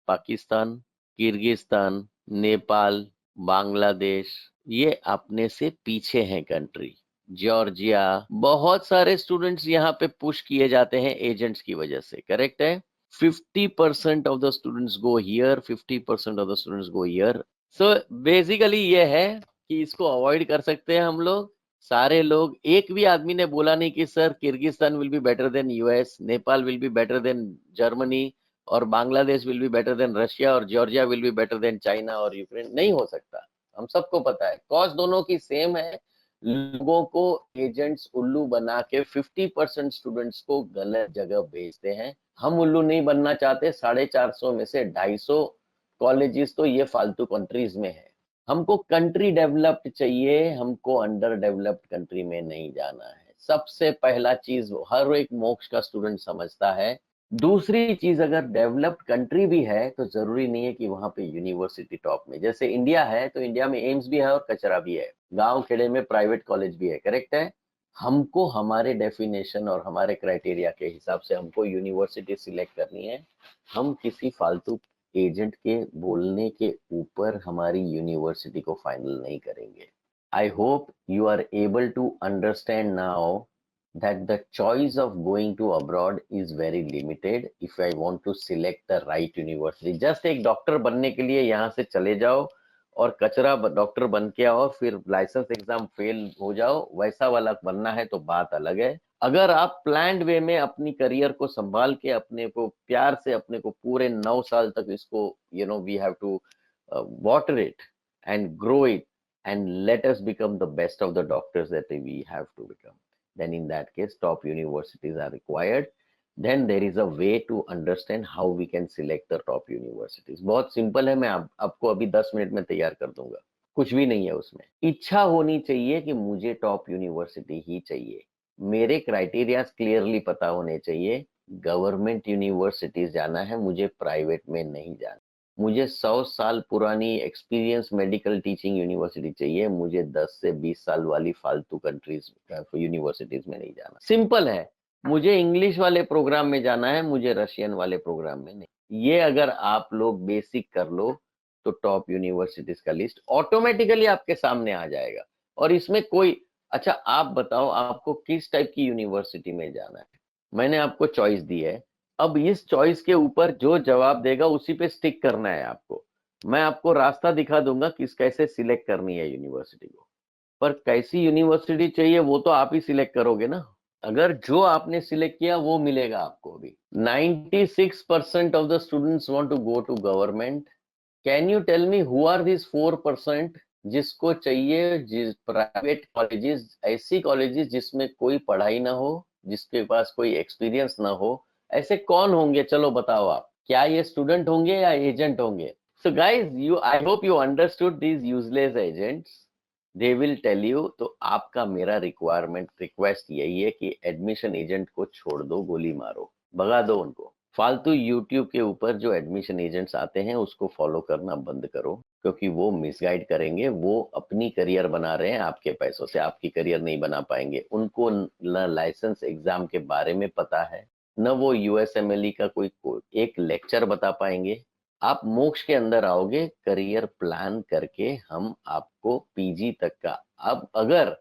S1: पाकिस्तान, किर्गिस्तान, नेपाल, बांग्लादेश। ये अपने से पीछे हैं कंट्री। जॉर्जिया, बहुत सारे स्टूडेंट्स यहाँ पे पुश किए जाते हैं एजेंट्स की वजह से, करेक्ट है। 50% of the students go here, 50% of the students go here. So basically ये है कि इसको अवॉइड कर सकते हैं हम लोग। सारे लोग, एक भी आदमी ने बोला नहीं कि sir Kyrgyzstan will be better than US, Nepal will be better than Germany, और Bangladesh will be better than Russia, और Georgia will be better than China और यूक्रेन। नहीं हो सकता, हम सबको पता है कॉज दोनों की सेम है। लोगों को एजेंट्स उल्लू बना के 50% स्टूडेंट्स को गलत जगह भेजते हैं। हम उल्लू नहीं बनना चाहते। 450 में से 250 कॉलेजेस तो ये फालतू कंट्रीज में है। हमको कंट्री डेवलप्ड चाहिए, हमको अंडर डेवलप्ड कंट्री में नहीं जाना है। सबसे पहला चीज हर एक मोक्ष का स्टूडेंट समझता है। दूसरी चीज, अगर डेवलप्ड कंट्री भी है तो जरूरी नहीं है कि वहां पे यूनिवर्सिटी टॉप में, जैसे इंडिया है तो इंडिया में एम्स भी है और कचरा भी है, गांव खेड़े में प्राइवेट कॉलेज भी है, करेक्ट है। हमको हमारे डेफिनेशन और हमारे क्राइटेरिया के हिसाब से हमको यूनिवर्सिटी सिलेक्ट करनी है। हम किसी फालतू एजेंट के बोलने के ऊपर हमारी यूनिवर्सिटी को फाइनल नहीं करेंगे। I hope you are able to understand now that the choice of going to abroad is very limited if I want to select the right university. just एक डॉक्टर बनने के लिए यहाँ से चले जाओ और कचरा डॉक्टर बन के आओ, फिर लाइसेंस एग्जाम फेल हो जाओ, वैसा वाला बनना है तो बात अलग है। अगर आप प्लान्ड वे में अपनी करियर को संभाल के, अपने को प्यार से, अपने को पूरे 9 साल तक इसको, we have to water it and grow it and let us become the best of the doctors that we have to become, then in that case top universities are required. Then there is a way to understand how we can select the top universities. बहुत सिंपल है, मैं आपको अभी 10 मिनट में तैयार कर दूंगा। कुछ भी नहीं है उसमें। इच्छा होनी चाहिए कि मुझे टॉप यूनिवर्सिटी ही चाहिए। मेरे क्राइटेरिया क्लियरली पता होने चाहिए। गवर्नमेंट यूनिवर्सिटीज जाना है मुझे, प्राइवेट में नहीं जाना। मुझे 100 साल पुरानी एक्सपीरियंस मेडिकल टीचिंग यूनिवर्सिटी चाहिए, मुझे 10 से 20 साल वाली फालतू कंट्रीज यूनिवर्सिटीज में नहीं जाना। सिंपल है, मुझे इंग्लिश वाले प्रोग्राम में जाना है, मुझे रशियन वाले प्रोग्राम में नहीं। ये अगर आप लोग बेसिक कर लो तो टॉप यूनिवर्सिटीज का लिस्ट ऑटोमेटिकली आपके सामने आ जाएगा। और इसमें कोई, अच्छा आप बताओ आपको किस टाइप की यूनिवर्सिटी में जाना है, मैंने आपको चॉइस दी है। अब इस चॉइस के ऊपर जो जवाब देगा उसी पे स्टिक करना है आपको। मैं आपको रास्ता दिखा दूंगा किस कैसे सिलेक्ट करनी है यूनिवर्सिटी को, पर कैसी यूनिवर्सिटी चाहिए वो तो आप ही सिलेक्ट करोगे ना। अगर जो आपने सिलेक्ट किया वो मिलेगा आपको भी। 96% of the students want to go to government. Can you tell me who are this 4% जिसको चाहिए जिस प्राइवेट कॉलेजेस, ऐसी कॉलेजेस जिसमें कोई पढ़ाई ना हो, जिसके पास कोई एक्सपीरियंस ना हो, ऐसे कौन होंगे? चलो बताओ आप, क्या ये स्टूडेंट होंगे या एजेंट होंगे? So guys, you I hope you understood these useless agents, they will tell you. तो आपका मेरा रिक्वायरमेंट रिक्वेस्ट यही है कि एडमिशन एजेंट को छोड़ दो, गोली मारो, भगा दो उनको। फालतू यूट्यूब के ऊपर जो एडमिशन एजेंट्स आते हैं उसको फॉलो करना बंद करो, क्योंकि वो मिसगाइड करेंगे। वो अपनी करियर बना रहे हैं आपके पैसों से, आपकी करियर नहीं बना पाएंगे। उनको न लाइसेंस एग्जाम के बारे में पता है, न वो यूएसएमएलई का कोई एक लेक्चर बता पाएंगे। आप मोक्ष के अंदर आओगे करियर प्लान करके, हम आपको पीजी तक का। अब अगर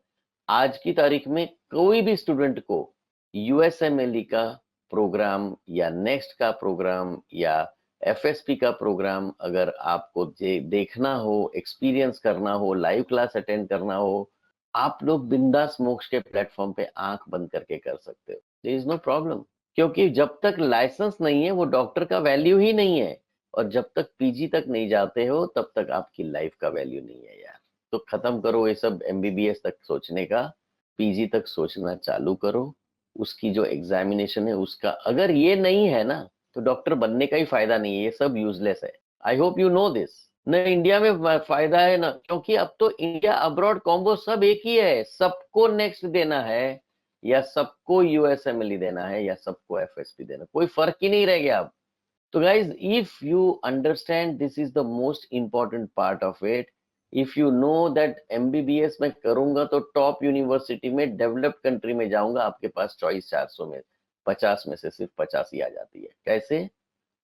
S1: आज की तारीख में कोई भी स्टूडेंट को यूएसएमएलई का प्रोग्राम या नेक्स्ट का प्रोग्राम या एफएसपी का प्रोग्राम अगर आपको देखना हो, एक्सपीरियंस करना हो, लाइव क्लास अटेंड करना हो, आप लोग बिंदास मोक्ष के प्लेटफॉर्म पे आंख बंद करके कर सकते हो। देयर इज नो प्रॉब्लम, क्योंकि जब तक लाइसेंस नहीं है वो डॉक्टर का वैल्यू ही नहीं है। और जब तक पीजी तक नहीं जाते हो तब तक आपकी लाइफ का वैल्यू नहीं है यार। तो खत्म करो ये सब एमबीबीएस तक सोचने का, पीजी तक सोचना चालू करो। उसकी जो एग्जामिनेशन है उसका अगर ये नहीं है ना, तो डॉक्टर बनने का ही फायदा नहीं है, ये सब यूजलेस है। आई होप यू नो दिस। न इंडिया में फायदा है ना, क्योंकि अब तो इंडिया अब्रॉड कॉम्बो सब एक ही है। सबको नेक्स्ट देना है या सबको यूएसएमएलई देना है या सबको एफएसपी देना, कोई फर्क ही नहीं रह गया अब। तो guys, if you understand, this is the most important part of it. If you know that MBBS मैं करूंगा तो टॉप यूनिवर्सिटी में, डेवलप्ड कंट्री में जाऊंगा, आपके पास चॉइस 400 में 50 में से सिर्फ 50 ही आ जाती है। कैसे?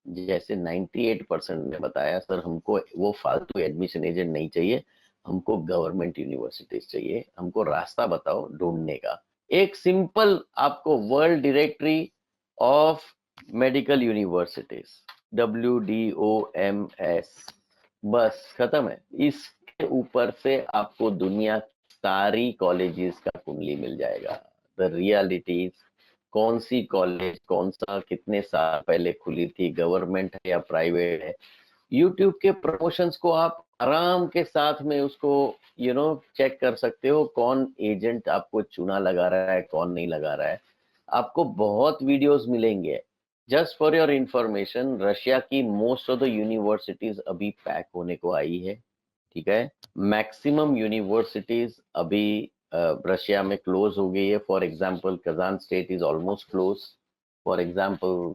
S1: जैसे 98% ने बताया, सर हमको वो फालतू एडमिशन एजेंट नहीं चाहिए, हमको गवर्नमेंट यूनिवर्सिटीज चाहिए, हमको रास्ता बताओ ढूंढने का। एक सिंपल आपको world directory of medical universities, WDOMS, बस खत्म है। इसके ऊपर से आपको दुनिया सारी कॉलेजेस का कुंडली मिल जाएगा। द रियलिटीज, कौन सी कॉलेज कौन सा कितने साल पहले खुली थी, गवर्नमेंट है या प्राइवेट है। यूट्यूब के प्रमोशंस को आप आराम के साथ में उसको चेक कर सकते हो, कौन एजेंट आपको चूना लगा रहा है कौन नहीं लगा रहा है। आपको बहुत वीडियोस मिलेंगे। Just for your information, Russia की मोस्ट ऑफ द यूनिवर्सिटीज अभी पैक होने को आई है, ठीक है। मैक्सिमम यूनिवर्सिटीज अभी रशिया में क्लोज हो गई है। For example Kazan state is almost close. For example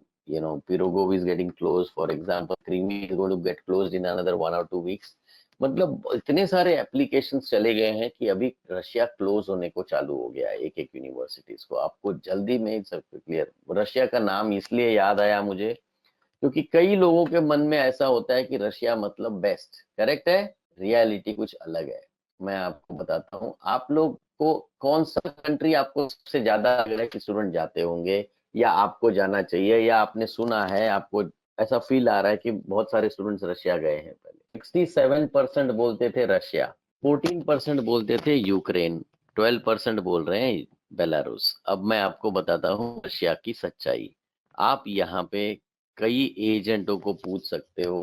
S1: Pirogov is getting closed. For example, Creamy is going to get closed in another 1 or 2 weeks. मतलब इतने सारे एप्लीकेशंस चले गए हैं कि अभी रशिया क्लोज होने को चालू हो गया है एक एक यूनिवर्सिटीज को। आपको जल्दी में सब क्लियर। रशिया का नाम इसलिए याद आया मुझे क्योंकि कई लोगों के मन में ऐसा होता है कि रशिया मतलब बेस्ट, करेक्ट है। रियलिटी कुछ अलग है। मैं आपको बताता हूँ, आप लोग को कौन सा कंट्री आपको सबसे ज्यादा लग रहा है कि स्टूडेंट जाते होंगे या आपको जाना चाहिए, या आपने सुना है, आपको ऐसा फील आ रहा है कि बहुत सारे स्टूडेंट्स रशिया गए हैं? पहले 67% बोलते थे रशिया, 14% बोलते थे यूक्रेन, 12% बोल रहे हैं बेलारूस। अब मैं आपको बताता हूँ रशिया की सच्चाई। आप यहाँ पे कई एजेंटों को पूछ सकते हो,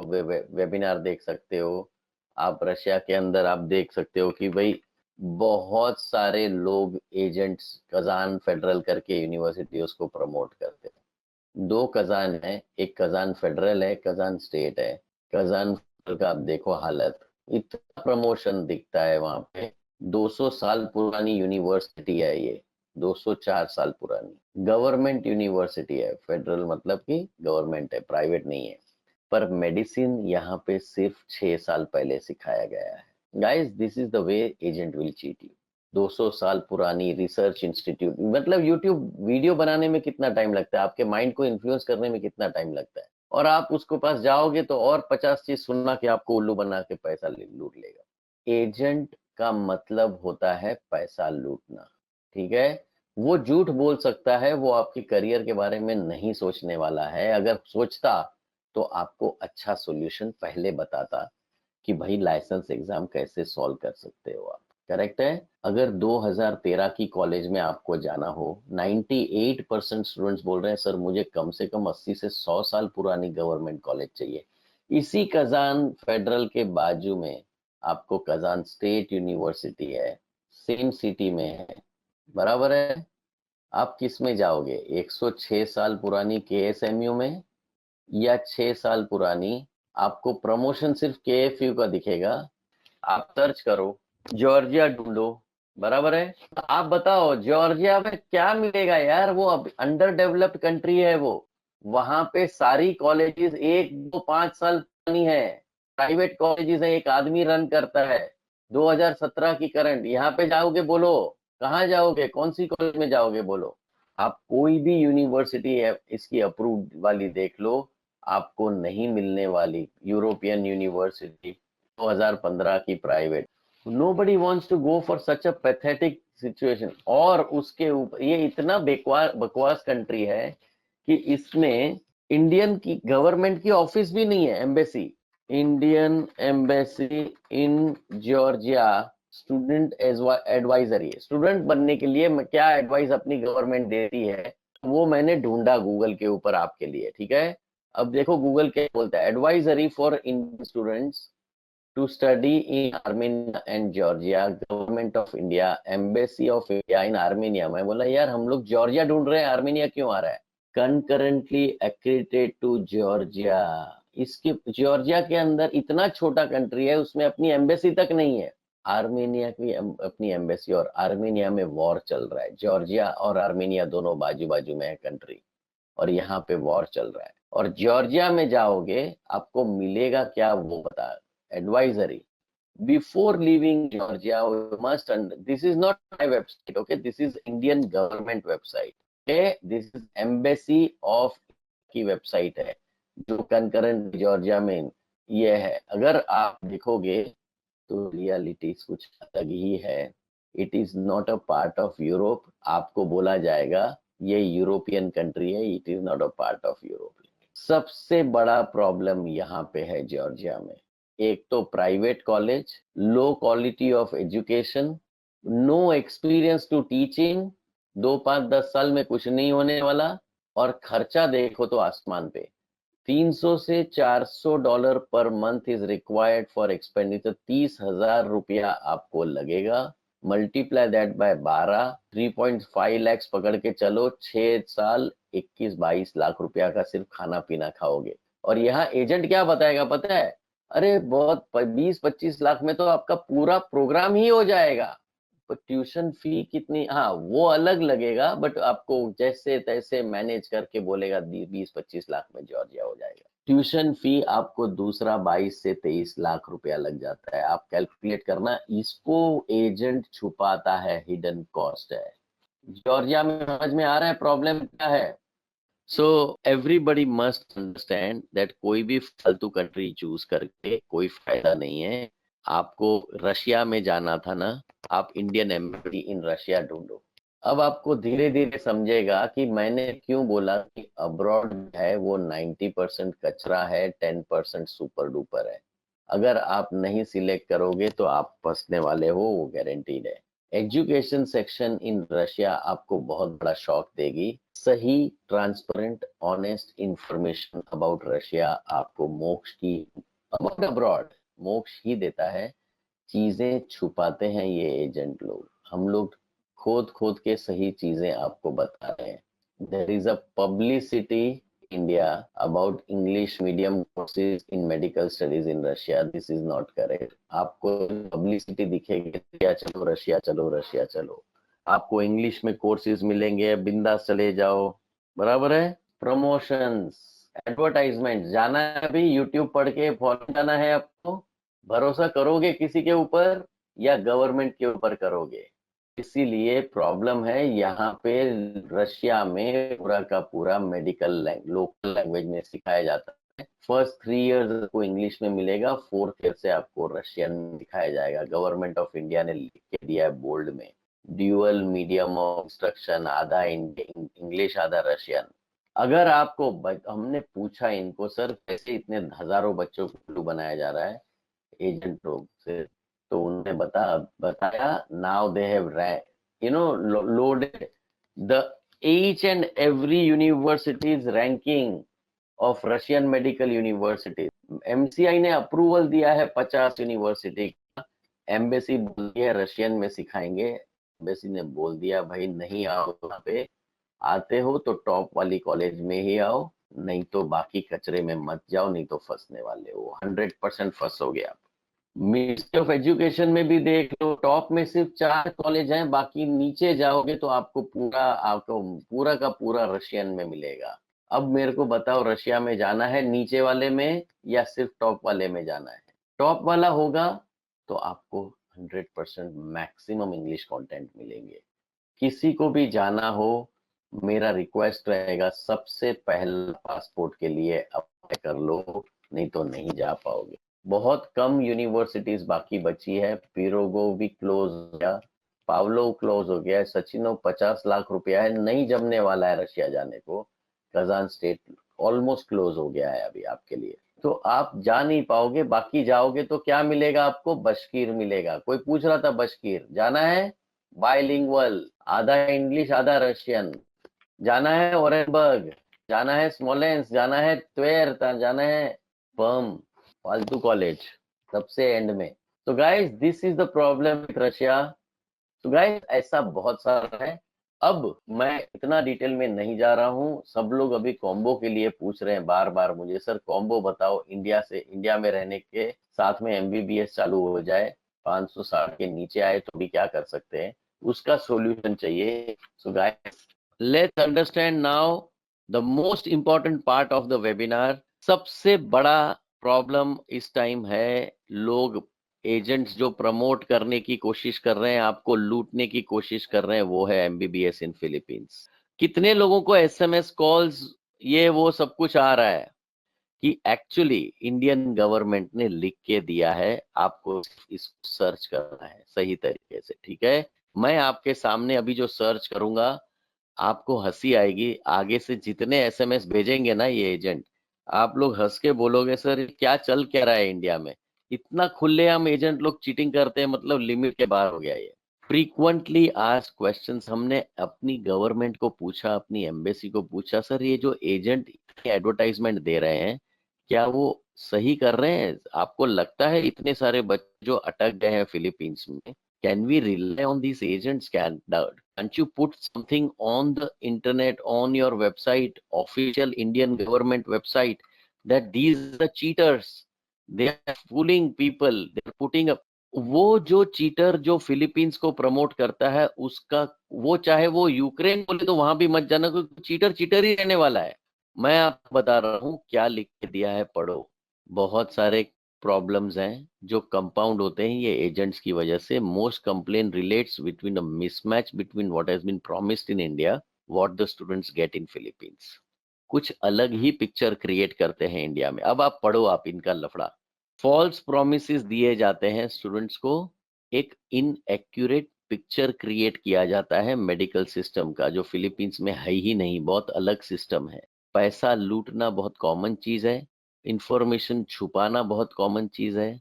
S1: वेबिनार देख सकते हो। आप रशिया के अंदर आप देख सकते हो कि भाई बहुत सारे लोग एजेंट्स कजान फेडरल करके यूनिवर्सिटी उसको प्रमोट करते हैं। 2 कजान है, एक कजान फेडरल है, कजान स्टेट है। कजान फेडरल का आप देखो हालत, इतना प्रमोशन दिखता है वहां पे। 200 साल पुरानी यूनिवर्सिटी है ये, 204 साल पुरानी गवर्नमेंट यूनिवर्सिटी है। फेडरल मतलब कि गवर्नमेंट है, प्राइवेट नहीं है। पर मेडिसिन यहाँ पे सिर्फ 6 साल पहले सिखाया गया है। Guys, this is the way agent will cheat you. 200 साल पुरानी रिसर्च इंस्टीट्यूट, मतलब यूट्यूब वीडियो बनाने में कितना टाइम लगता है, आपके माइंड को इन्फ्लुएंस करने में कितना टाइम लगता है, और आप उसको पास जाओगे तो और 50 चीज सुनना कि आपको उल्लू बना के पैसा लूट लेगा। एजेंट का मतलब होता है पैसा लूटना, ठीक है। वो झूठ बोल सकता है, वो आपके करियर के बारे में नहीं सोचने वाला है। अगर सोचता तो आपको अच्छा सॉल्यूशन पहले बताता कि भाई लाइसेंस एग्जाम कैसे सॉल्व कर सकते हो आप। करेक्ट है। अगर 2013 की कॉलेज में आपको जाना हो, 98% स्टूडेंट्स बोल रहे हैं सर मुझे कम से कम 80 से 100 साल पुरानी गवर्नमेंट कॉलेज चाहिए। इसी कजान फेडरल के बाजू में आपको कजान स्टेट यूनिवर्सिटी है, सेम सिटी में है, बराबर है। आप किस में जाओगे, 106 साल पुरानी केएसएमयू में, या 6 साल पुरानी? आपको प्रमोशन सिर्फ केएफयू का दिखेगा। आप सर्च करो, जॉर्जिया ढूंढो, बराबर है। आप बताओ जॉर्जिया में क्या मिलेगा यार, वो अब अंडर डेवलप्ड कंट्री है वो। वहां पे सारी कॉलेजेस 1 2 5 साल पुरानी है, प्राइवेट कॉलेजेस है, एक आदमी रन करता है। 2017 की करंट, यहाँ पे जाओगे बोलो, कहाँ जाओगे, कौन सी कॉलेज में जाओगे बोलो। आप कोई भी यूनिवर्सिटी है इसकी अप्रूव्ड वाली देख लो, आपको नहीं मिलने वाली। यूरोपियन यूनिवर्सिटी 2015 की private, nobody wants to go for such a pathetic situation। और उसके ऊपर ये इतना बकवास कंट्री है कि इसमें इंडियन की गवर्नमेंट की ऑफिस भी नहीं है, embassy. Indian embassy in Georgia student advisory, student बनने के लिए क्या एडवाइस अपनी गवर्नमेंट देती है, वो मैंने ढूंढा गूगल के ऊपर आपके लिए, ठीक है। अब देखो गूगल क्या बोलता है, advisory for Indian students to study in Armenia and Georgia, government of India, embassy of India in Armenia. मैं बोला यार हम लोग जॉर्जिया ढूंढ रहे हैं, आर्मेनिया क्यों आ रहा है। Concurrently accredited to Georgia. इसके जॉर्जिया के अंदर इतना छोटा कंट्री है, उसमें अपनी एम्बेसी तक नहीं है। आर्मेनिया की अपनी एम्बेसी, और आर्मेनिया में वॉर चल रहा है। जॉर्जिया और आर्मेनिया दोनों बाजू बाजू में है कंट्री, और यहाँ पे वॉर चल रहा है। और जॉर्जिया में जाओगे आपको मिलेगा क्या वो बता, advisory before leaving Georgia we must, and this is not my website, okay, this is Indian government website, okay, this is embassy of की वेबसाइट है जो कंकरेंट जॉर्जिया में ये है। अगर आप देखोगे तो रियलिटी कुछ अलग ही है। It is not a part of Europe, आपको बोला जाएगा ये यूरोपियन कंट्री है, it is not a part of Europe. सबसे बड़ा प्रॉब्लम यहाँ पे है जॉर्जिया में, एक तो private college, low quality of education, no experience to teaching, 2 5 10 साल में कुछ नहीं होने वाला, और खर्चा देखो तो आसमान पे। 300 से 400 dollar per month is required for expenditure, 30,000 रुपया आपको लगेगा। मल्टीप्लाई दैट बाय 12, 3.5 लैक्स पकड़ के चलो, 6 साल 21 22 लाख रुपया का सिर्फ खाना पीना खाओगे। और यहाँ एजेंट क्या बताएगा पता है, अरे बहुत 20 25 लाख में तो आपका पूरा प्रोग्राम ही हो जाएगा। ट्यूशन फी कितनी, हाँ वो अलग लगेगा, बट आपको जैसे तैसे मैनेज करके बोलेगा 20 25 लाख में जॉर्जिया हो जाएगा। ट्यूशन फी आपको दूसरा 22 से 23 लाख रुपया लग जाता है। आप कैलकुलेट करना, इसको एजेंट छुपाता है, हिडन कॉस्ट है। जॉर्जिया में समझ में आ रहा है प्रॉब्लम क्या है। So everybody must understand that कोई भी फालतू कंट्री चूज करके कोई फायदा नहीं है। आपको रशिया में जाना था ना, आप इंडियन एम्बेसी इन रशिया ढूंढो। अब आपको धीरे धीरे समझेगा कि मैंने क्यों बोला कि अब्रॉड है वो 90% कचरा है, 10% सुपर डुपर है। अगर आप नहीं सिलेक्ट करोगे तो आप फंसने वाले हो, वो गारंटीड है। एजुकेशन सेक्शन इन रशिया आपको बहुत बड़ा शॉक देगी। सही, transparent, honest information about Russia आपको मोक्ष की, अबाउट अब्रॉड मोक्ष ही देता है। चीजें छुपाते हैं ये एजेंट लोग, हम लोग खोद खोद के सही चीजें आपको बता रहे हैं। There is a publicity India about English medium courses in medical studies in Russia, this is not correct. आपको पब्लिसिटी दिखेगी, रशिया चलो रशिया चलो रशिया चलो, आपको इंग्लिश में कोर्सेज मिलेंगे, बिंदास चले जाओ, बराबर है। प्रमोशंस, एडवर्टाइजमेंट जाना है, अभी यूट्यूब पढ़ के फॉलो जाना है आपको? भरोसा करोगे किसी के ऊपर या गवर्नमेंट के ऊपर करोगे? इसीलिए प्रॉब्लम है यहाँ पे। रशिया में पूरा का पूरा मेडिकल लोकल लैंग्वेज में सिखाया जाता है। फर्स्ट 3 इयर्स को इंग्लिश में मिलेगा, 4th ईयर से आपको रशियन में सिखाया जाएगा। गवर्नमेंट ऑफ इंडिया ने लिख के दिया है बोल्ड में, ड्यूअल मीडियम ऑफ इंस्ट्रक्शन, आधा इंग्लिश आधा रशियन। अगर आपको हमने पूछा इनको, सर कैसे इतने हजारों बच्चों को उल्लू बनाया जा रहा है एजेंट लोग से, तो उन्होंने बताया now they have loaded the each and every university's ranking of Russian medical universities। MCI ने अप्रूवल दिया है 50 यूनिवर्सिटी का। एम्बेसी बोल दिया रशियन में सिखाएंगे। एम्बेसी ने बोल दिया भाई नहीं आओ यहाँ पे, आते हो तो टॉप वाली कॉलेज में ही आओ, नहीं तो बाकी कचरे में मत जाओ, नहीं तो फंसने वाले हो। 100% फंस हो गया। मिनिस्ट्री ऑफ एजुकेशन में भी देख लो, टॉप में सिर्फ 4 कॉलेज हैं, बाकी नीचे जाओगे तो आपको पूरा का पूरा रशियन में मिलेगा। अब मेरे को बताओ, रशिया में जाना है नीचे वाले में या सिर्फ टॉप वाले में जाना है? टॉप वाला होगा तो आपको 100% मैक्सिमम इंग्लिश कंटेंट मिलेंगे। किसी को भी जाना हो, मेरा रिक्वेस्ट रहेगा सबसे पहले पासपोर्ट के लिए अप्लाई कर लो, नहीं तो नहीं जा पाओगे। बहुत कम यूनिवर्सिटीज बाकी बची है। पिरोगो भी क्लोज हो गया, पावलो क्लोज हो गया, सचिनो 50 लाख रुपया है, नहीं जमने वाला है रशिया जाने को। कजान स्टेट ऑलमोस्ट क्लोज हो गया है अभी आपके लिए, तो आप जा नहीं पाओगे। बाकी जाओगे तो क्या मिलेगा आपको? बशकीर मिलेगा। कोई पूछ रहा था बशकीर जाना है? बायलिंगुअल, आधा इंग्लिश आधा रशियन। जाना है ओरेनबर्ग, जाना है स्मोलेंस, जाना है ट्वेर, जाना है पर्म, फालतू कॉलेज सबसे एंड में। तो guys this is the problem with Russia. तो गाइस ऐसा बहुत सारा है। अब मैं इतना डिटेल में नहीं जा रहा हूँ। सब लोग अभी कॉम्बो के लिए पूछ रहे हैं बार बार मुझे, सर कॉम्बो बताओ इंडिया से, इंडिया में रहने के साथ में एमबीबीएस चालू हो जाए, 560 के नीचे आए तो भी क्या कर सकते हैं, उसका सॉल्यूशन चाहिए। So guys let's understand now the most important part of the webinar. सबसे बड़ा प्रॉब्लम इस टाइम है, लोग एजेंट्स जो प्रमोट करने की कोशिश कर रहे हैं, आपको लूटने की कोशिश कर रहे हैं, वो है एमबीबीएस इन फिलीपींस। कितने लोगों को एसएमएस कॉल्स ये वो सब कुछ आ रहा है कि एक्चुअली इंडियन गवर्नमेंट ने लिख के दिया है, आपको इसको सर्च करना है सही तरीके से, ठीक है? मैं आपके सामने अभी जो सर्च करूंगा, आपको हंसी आएगी। आगे से जितने एसएमएस भेजेंगे ना ये एजेंट, आप लोग हंस के बोलोगे सर क्या चल क्या रहा है इंडिया में, इतना खुलेआम एजेंट लोग चीटिंग करते हैं, मतलब लिमिट के बाहर हो गया ये। फ्रीक्वेंटली आस्क्ड क्वेश्चंस, हमने अपनी गवर्नमेंट को पूछा, अपनी एम्बेसी को पूछा, सर ये जो एजेंट एडवर्टाइजमेंट दे रहे हैं क्या वो सही कर रहे हैं? आपको लगता है इतने सारे बच्चे जो अटक गए हैं फिलीपींस में, can we rely on these agents? Can't you put something on the internet, on your website, official Indian government website, that these are the cheaters, they are fooling people, they are putting up। वो जो चीटर जो फिलीपींस को प्रमोट करता है उसका, वो चाहे वो यूक्रेन बोले तो वहां भी मत जाना, क्योंकि चीटर चीटर ही रहने वाला है। मैं आपको बता रहा हूँ क्या लिख के दिया है, पढ़ो। बहुत सारे प्रॉब्लम्स हैं जो कंपाउंड होते हैं ये एजेंट्स की वजह से। Most complain relates between a mismatch between what has been promised in India, what the students get in Philippines. कुछ अलग ही पिक्चर क्रिएट करते हैं इंडिया में। अब आप पढ़ो, आप इनका लफड़ा। फॉल्स प्रोमिस दिए जाते हैं स्टूडेंट्स को, एक इनएक्यूरेट पिक्चर क्रिएट किया जाता है मेडिकल सिस्टम का, जो फिलीपींस में है ही नहीं, बहुत अलग सिस्टम है। पैसा लूटना बहुत कॉमन चीज है, इंफॉर्मेशन छुपाना बहुत कॉमन चीज है,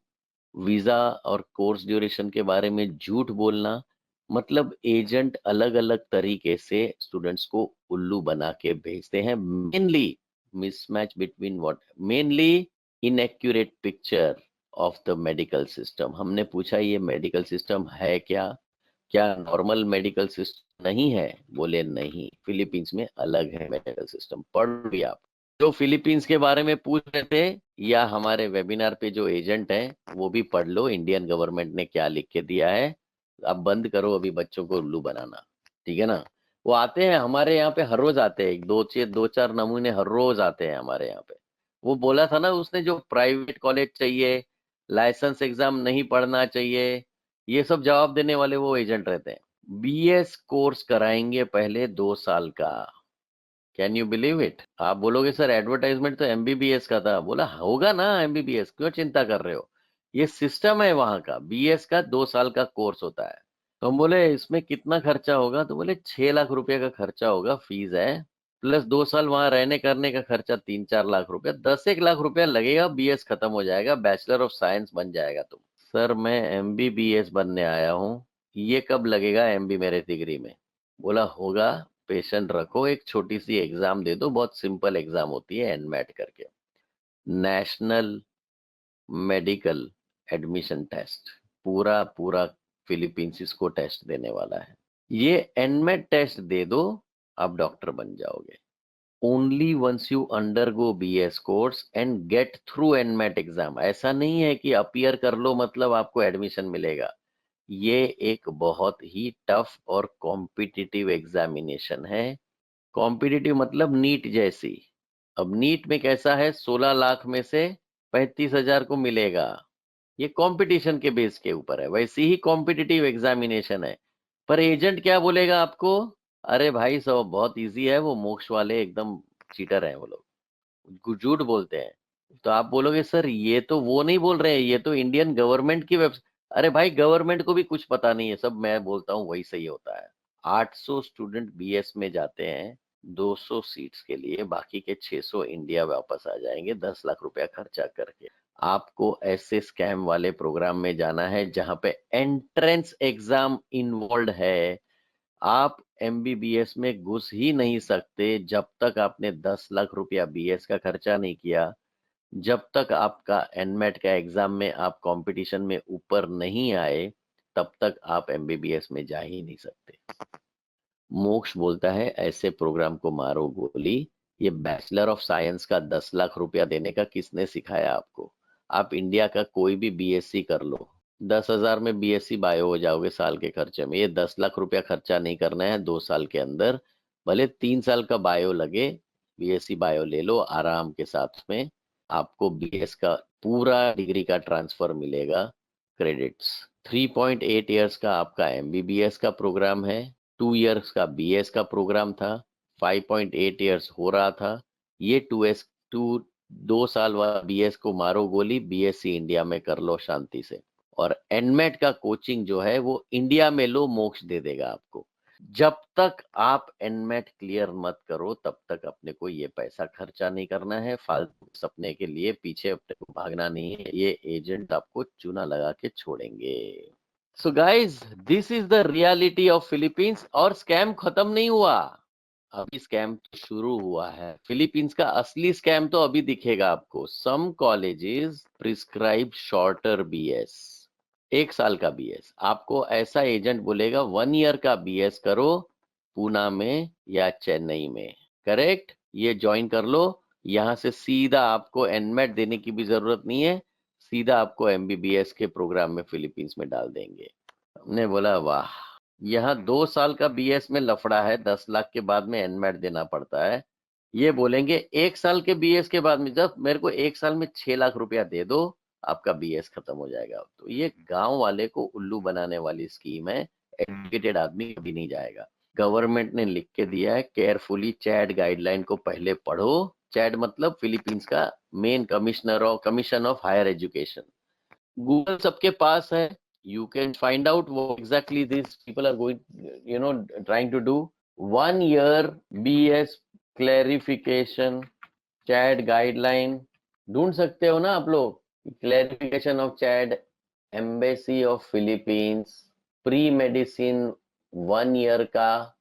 S1: वीजा और कोर्स ड्यूरेशन के बारे में झूठ बोलना, मतलब एजेंट अलग अलग तरीके से स्टूडेंट्स को उल्लू बना के भेजते हैं। Mainly mismatch between what, mainly inaccurate picture of the medical system. हमने पूछा ये मेडिकल सिस्टम है क्या, क्या नॉर्मल मेडिकल सिस्टम नहीं है? बोले नहीं, फिलीपींस में अलग है मेडिकल सिस्टम। पढ़ भी आप जो फिलीपींस के बारे में पूछ रहे थे, या हमारे वेबिनार पे जो एजेंट है वो भी पढ़ लो, इंडियन गवर्नमेंट ने क्या लिख के दिया है। अब बंद करो अभी बच्चों को उल्लू बनाना, ठीक है ना? वो आते हैं हमारे यहाँ पे, हर रोज आते हैं, दो चार नमूने हर रोज आते हैं हमारे यहाँ पे। वो बोला था ना उसने, जो प्राइवेट कॉलेज चाहिए, लाइसेंस एग्जाम नहीं पढ़ना चाहिए, ये सब जवाब देने वाले वो एजेंट रहते हैं। बीएस कोर्स कराएंगे पहले 2 साल का। Can you believe it? आप बोलोगे सर एडवर्टाइजमेंट तो एमबीबीएस का था, बोला होगा ना एमबीबीएस, क्यों चिंता कर रहे हो, ये सिस्टम है वहां का। बीएस का 2 साल का कोर्स होता है। तो हम बोले इसमें कितना खर्चा होगा, तो बोले 6 लाख रुपए का खर्चा होगा, फीस है, प्लस 2 साल वहां रहने करने का खर्चा 3-4 लाख रुपया, 10-1 लाख रुपया लगेगा, बीएस खत्म हो जाएगा, बैचलर ऑफ साइंस बन जाएगा तुम। सर मैं एमबीबीएस बनने आया हूँ, ये कब लगेगा एमबी मेरे डिग्री में? बोला होगा, पेशेंट रखो, एक छोटी सी एग्जाम दे दो, बहुत सिंपल एग्जाम होती है, एनमेट करके, नेशनल मेडिकल एडमिशन टेस्ट, पूरा पूरा फिलीपींस इसको टेस्ट देने वाला है। ये एनमेट टेस्ट दे दो, आप डॉक्टर बन जाओगे। Only once you undergo BS course and get through NMAT exam. ऐसा नहीं है कि अपीयर कर लो मतलब आपको एडमिशन मिलेगा। ये एक बहुत ही टफ और कॉम्पिटिटिव एग्जामिनेशन है। कॉम्पिटिटिव मतलब नीट जैसी। अब नीट में कैसा है, 16 लाख में से 35,000 को मिलेगा, ये कंपटीशन के बेस के ऊपर है, वैसी ही कॉम्पिटिटिव एग्जामिनेशन है। पर एजेंट क्या बोलेगा आपको, अरे भाई सब बहुत इजी है, वो मोक्ष वाले एकदम चीटर हैं वो लोग, झूठ बोलते हैं। तो आप बोलोगे सर ये तो वो नहीं बोल रहे हैं, ये तो इंडियन गवर्नमेंट की वेब। अरे भाई गवर्नमेंट को भी कुछ पता नहीं है, सब मैं बोलता हूँ वही सही होता है। 800 स्टूडेंट बीएस में जाते हैं 200 सीट्स के लिए, बाकी के 600 इंडिया वापस आ जाएंगे 10 लाख रुपया खर्चा करके। आपको ऐसे स्कैम वाले प्रोग्राम में जाना है जहां पे एंट्रेंस एग्जाम इन्वॉल्व है। आप एमबीबीएस में घुस ही नहीं सकते जब तक आपने 10 लाख रुपया बीएस का खर्चा नहीं किया, जब तक आपका एनमेट का एग्जाम में आप कंपटीशन में ऊपर नहीं आए, तब तक आप एमबीबीएस में जा ही नहीं सकते। मोक्ष बोलता है ऐसे प्रोग्राम को मारो गोली। ये बैचलर ऑफ साइंस का 10 लाख रुपया देने का किसने सिखाया आपको? आप इंडिया का कोई भी बीएससी कर लो, 10,000 में बीएससी बायो हो जाओगे साल के खर्चे में। ये 10 लाख रुपया खर्चा नहीं करना है 2 साल के अंदर, भले 3 साल का बायो लगे, बीएससी बायो ले लो आराम के साथ में, आपको बीएस का पूरा डिग्री का ट्रांसफर मिलेगा, क्रेडिट्स। 3.8 ईयर्स का आपका एमबीबीएस का प्रोग्राम है, 2 ईयर्स का बीएस का प्रोग्राम था, 5.8 ईयर्स हो रहा था। ये 2 साल वाला बीएस को मारो गोली, बीएससी इंडिया में कर लो शांति से। और एनमेट का कोचिंग जो है वो इंडिया में लो, मोक्ष दे देगा आपको। जब तक आप एनमेट क्लियर मत करो तब तक अपने को ये पैसा खर्चा नहीं करना है, फालतू सपने के लिए पीछे अपने को भागना नहीं है, ये एजेंट आपको चूना लगा के छोड़ेंगे। So guys, this is the reality of Philippines. और स्कैम खत्म नहीं हुआ, अभी स्कैम तो शुरू हुआ है। फिलीपींस का असली स्कैम तो अभी दिखेगा आपको। सम कॉलेजेस प्रिस्क्राइब शॉर्टर बीएस, 1 साल का बीएस। आपको ऐसा एजेंट बोलेगा 1 ईयर का बीएस करो, पूना में या चेन्नई में, करेक्ट, ये ज्वाइन कर लो। यहां से सीधा आपको एनमेट देने की भी जरूरत नहीं है, सीधा आपको एमबीबीएस के प्रोग्राम में फिलीपींस में डाल देंगे। हमने बोला वाह, यहाँ 2 साल का बीएस में लफड़ा है, 10 लाख के बाद में एनमेट देना पड़ता है। ये बोलेंगे 1 साल के बीएस के बाद में, जब मेरे को 1 साल में 6 लाख रुपया दे दो, आपका बीएस खत्म हो जाएगा। तो ये गांव वाले को उल्लू बनाने वाली स्कीम है, एजुकेटेड आदमी कभी नहीं जाएगा। गवर्नमेंट ने लिख के दिया है केयरफुली, चैड गाइडलाइन को पहले पढ़ो। चैड मतलब फिलीपींस का main commission of higher education. Google सबके पास है, you can find out what exactly these people are going, trying to do. 1 year BS clarification, chat guideline ढूंढ सकते हो ना आप लोग, clarification of chat, embassy of Philippines, pre medicine 1 year का।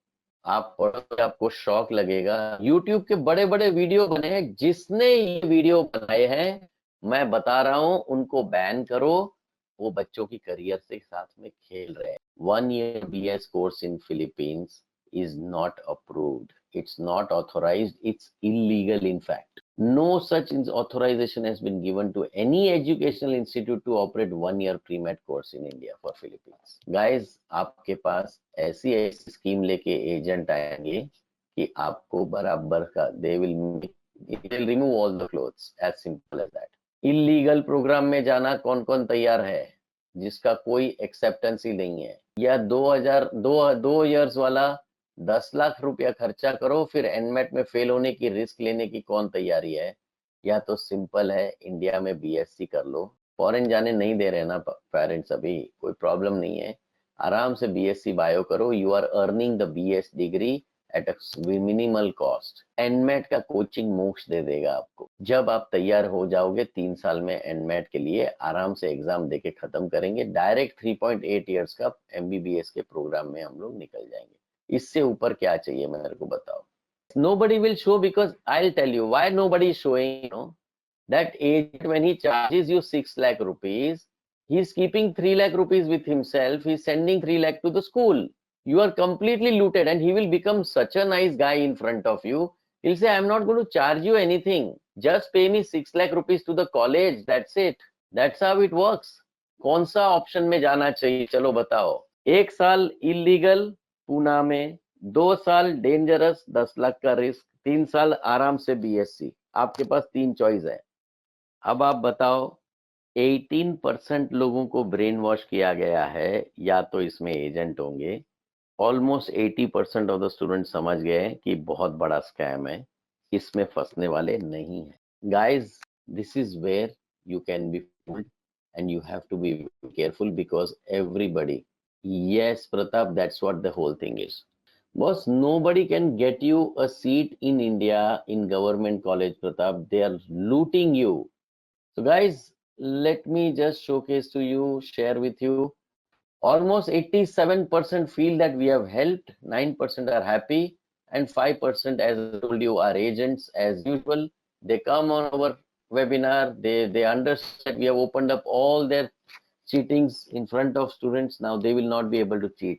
S1: आप पढ़ोगे आपको शॉक लगेगा। यूट्यूब के बड़े बड़े वीडियो बने हैं, जिसने ये वीडियो बनाए हैं मैं बता रहा हूं उनको बैन करो, वो बच्चों की करियर से साथ में खेल रहे हैं। 1 year BS course in Philippines is not approved. It's not authorized. It's illegal, in fact. No such authorization has been given to any educational institute to operate 1 year pre-med course in India for Philippines. Guys, आपके पास ऐसी ऐसी स्कीम लेके एजेंट आएंगे कि आपको बराबर का they will remove all the clothes, as simple as that. Illegal programme में जाना कौन कौन तैयार है जिसका कोई एक्सेप्टेंस ही नहीं है? या 2 इयर्स वाला 10 लाख रुपया खर्चा करो, फिर एनमेट में फेल होने की रिस्क लेने की कौन तैयारी है? या तो सिंपल है, इंडिया में बीएससी कर लो। फॉरेन जाने नहीं दे रहे ना पेरेंट्स, अभी कोई प्रॉब्लम नहीं है, आराम से बीएससी बायो करो। You are earning the BS degree at minimal cost. NMAT का कोचिंग मोक्ष दे देगा आपको। जब आप तैयार हो जाओगे 3 साल में एनमेट के लिए, आराम से एग्जाम देके खत्म करेंगे, डायरेक्ट 3.8 इयर्स का एमबीबीएस के प्रोग्राम में हम लोग निकल जाएंगे। इससे ऊपर क्या चाहिए मेरे को बताओ? Nobody will show, because I'll tell you why nobody is showing. That agent, when he charges you 6 lakh rupees, he's keeping 3 lakh rupees with himself. He's sending 3 lakh to the school. You are completely looted, and he will become such a nice guy in front of you. He'll say, I'm not going to charge you anything. Just pay me 6 lakh rupees to the college. That's it. That's how it works. कौन सा ऑप्शन में जाना चाहिए? चलो बताओ। 1 साल इलीगल पूना में, 2 साल डेंजरस 10 लाख का रिस्क, 3 साल आराम से बीएससी। आपके पास 3 चॉइस है। अब आप बताओ, 18% लोगों को ब्रेन वॉश किया गया है, या तो इसमें एजेंट होंगे। ऑलमोस्ट 80% ऑफ द स्टूडेंट समझ गए कि बहुत बड़ा स्कैम है, इसमें फंसने वाले नहीं है। Guys, this is where you can be fooled, and you have to be careful because everybody, yes Pratap, that's what the whole thing is. Boss, nobody can get you a seat in India in government college, Pratap. They are looting you. So guys, let me just showcase to you, share with you. Almost 87% feel that we have helped, 9% are happy, and 5%, as I told you, are agents as usual. They come on our webinar, they understand that we have opened up all their cheatings in front of students. Now they will not be able to cheat.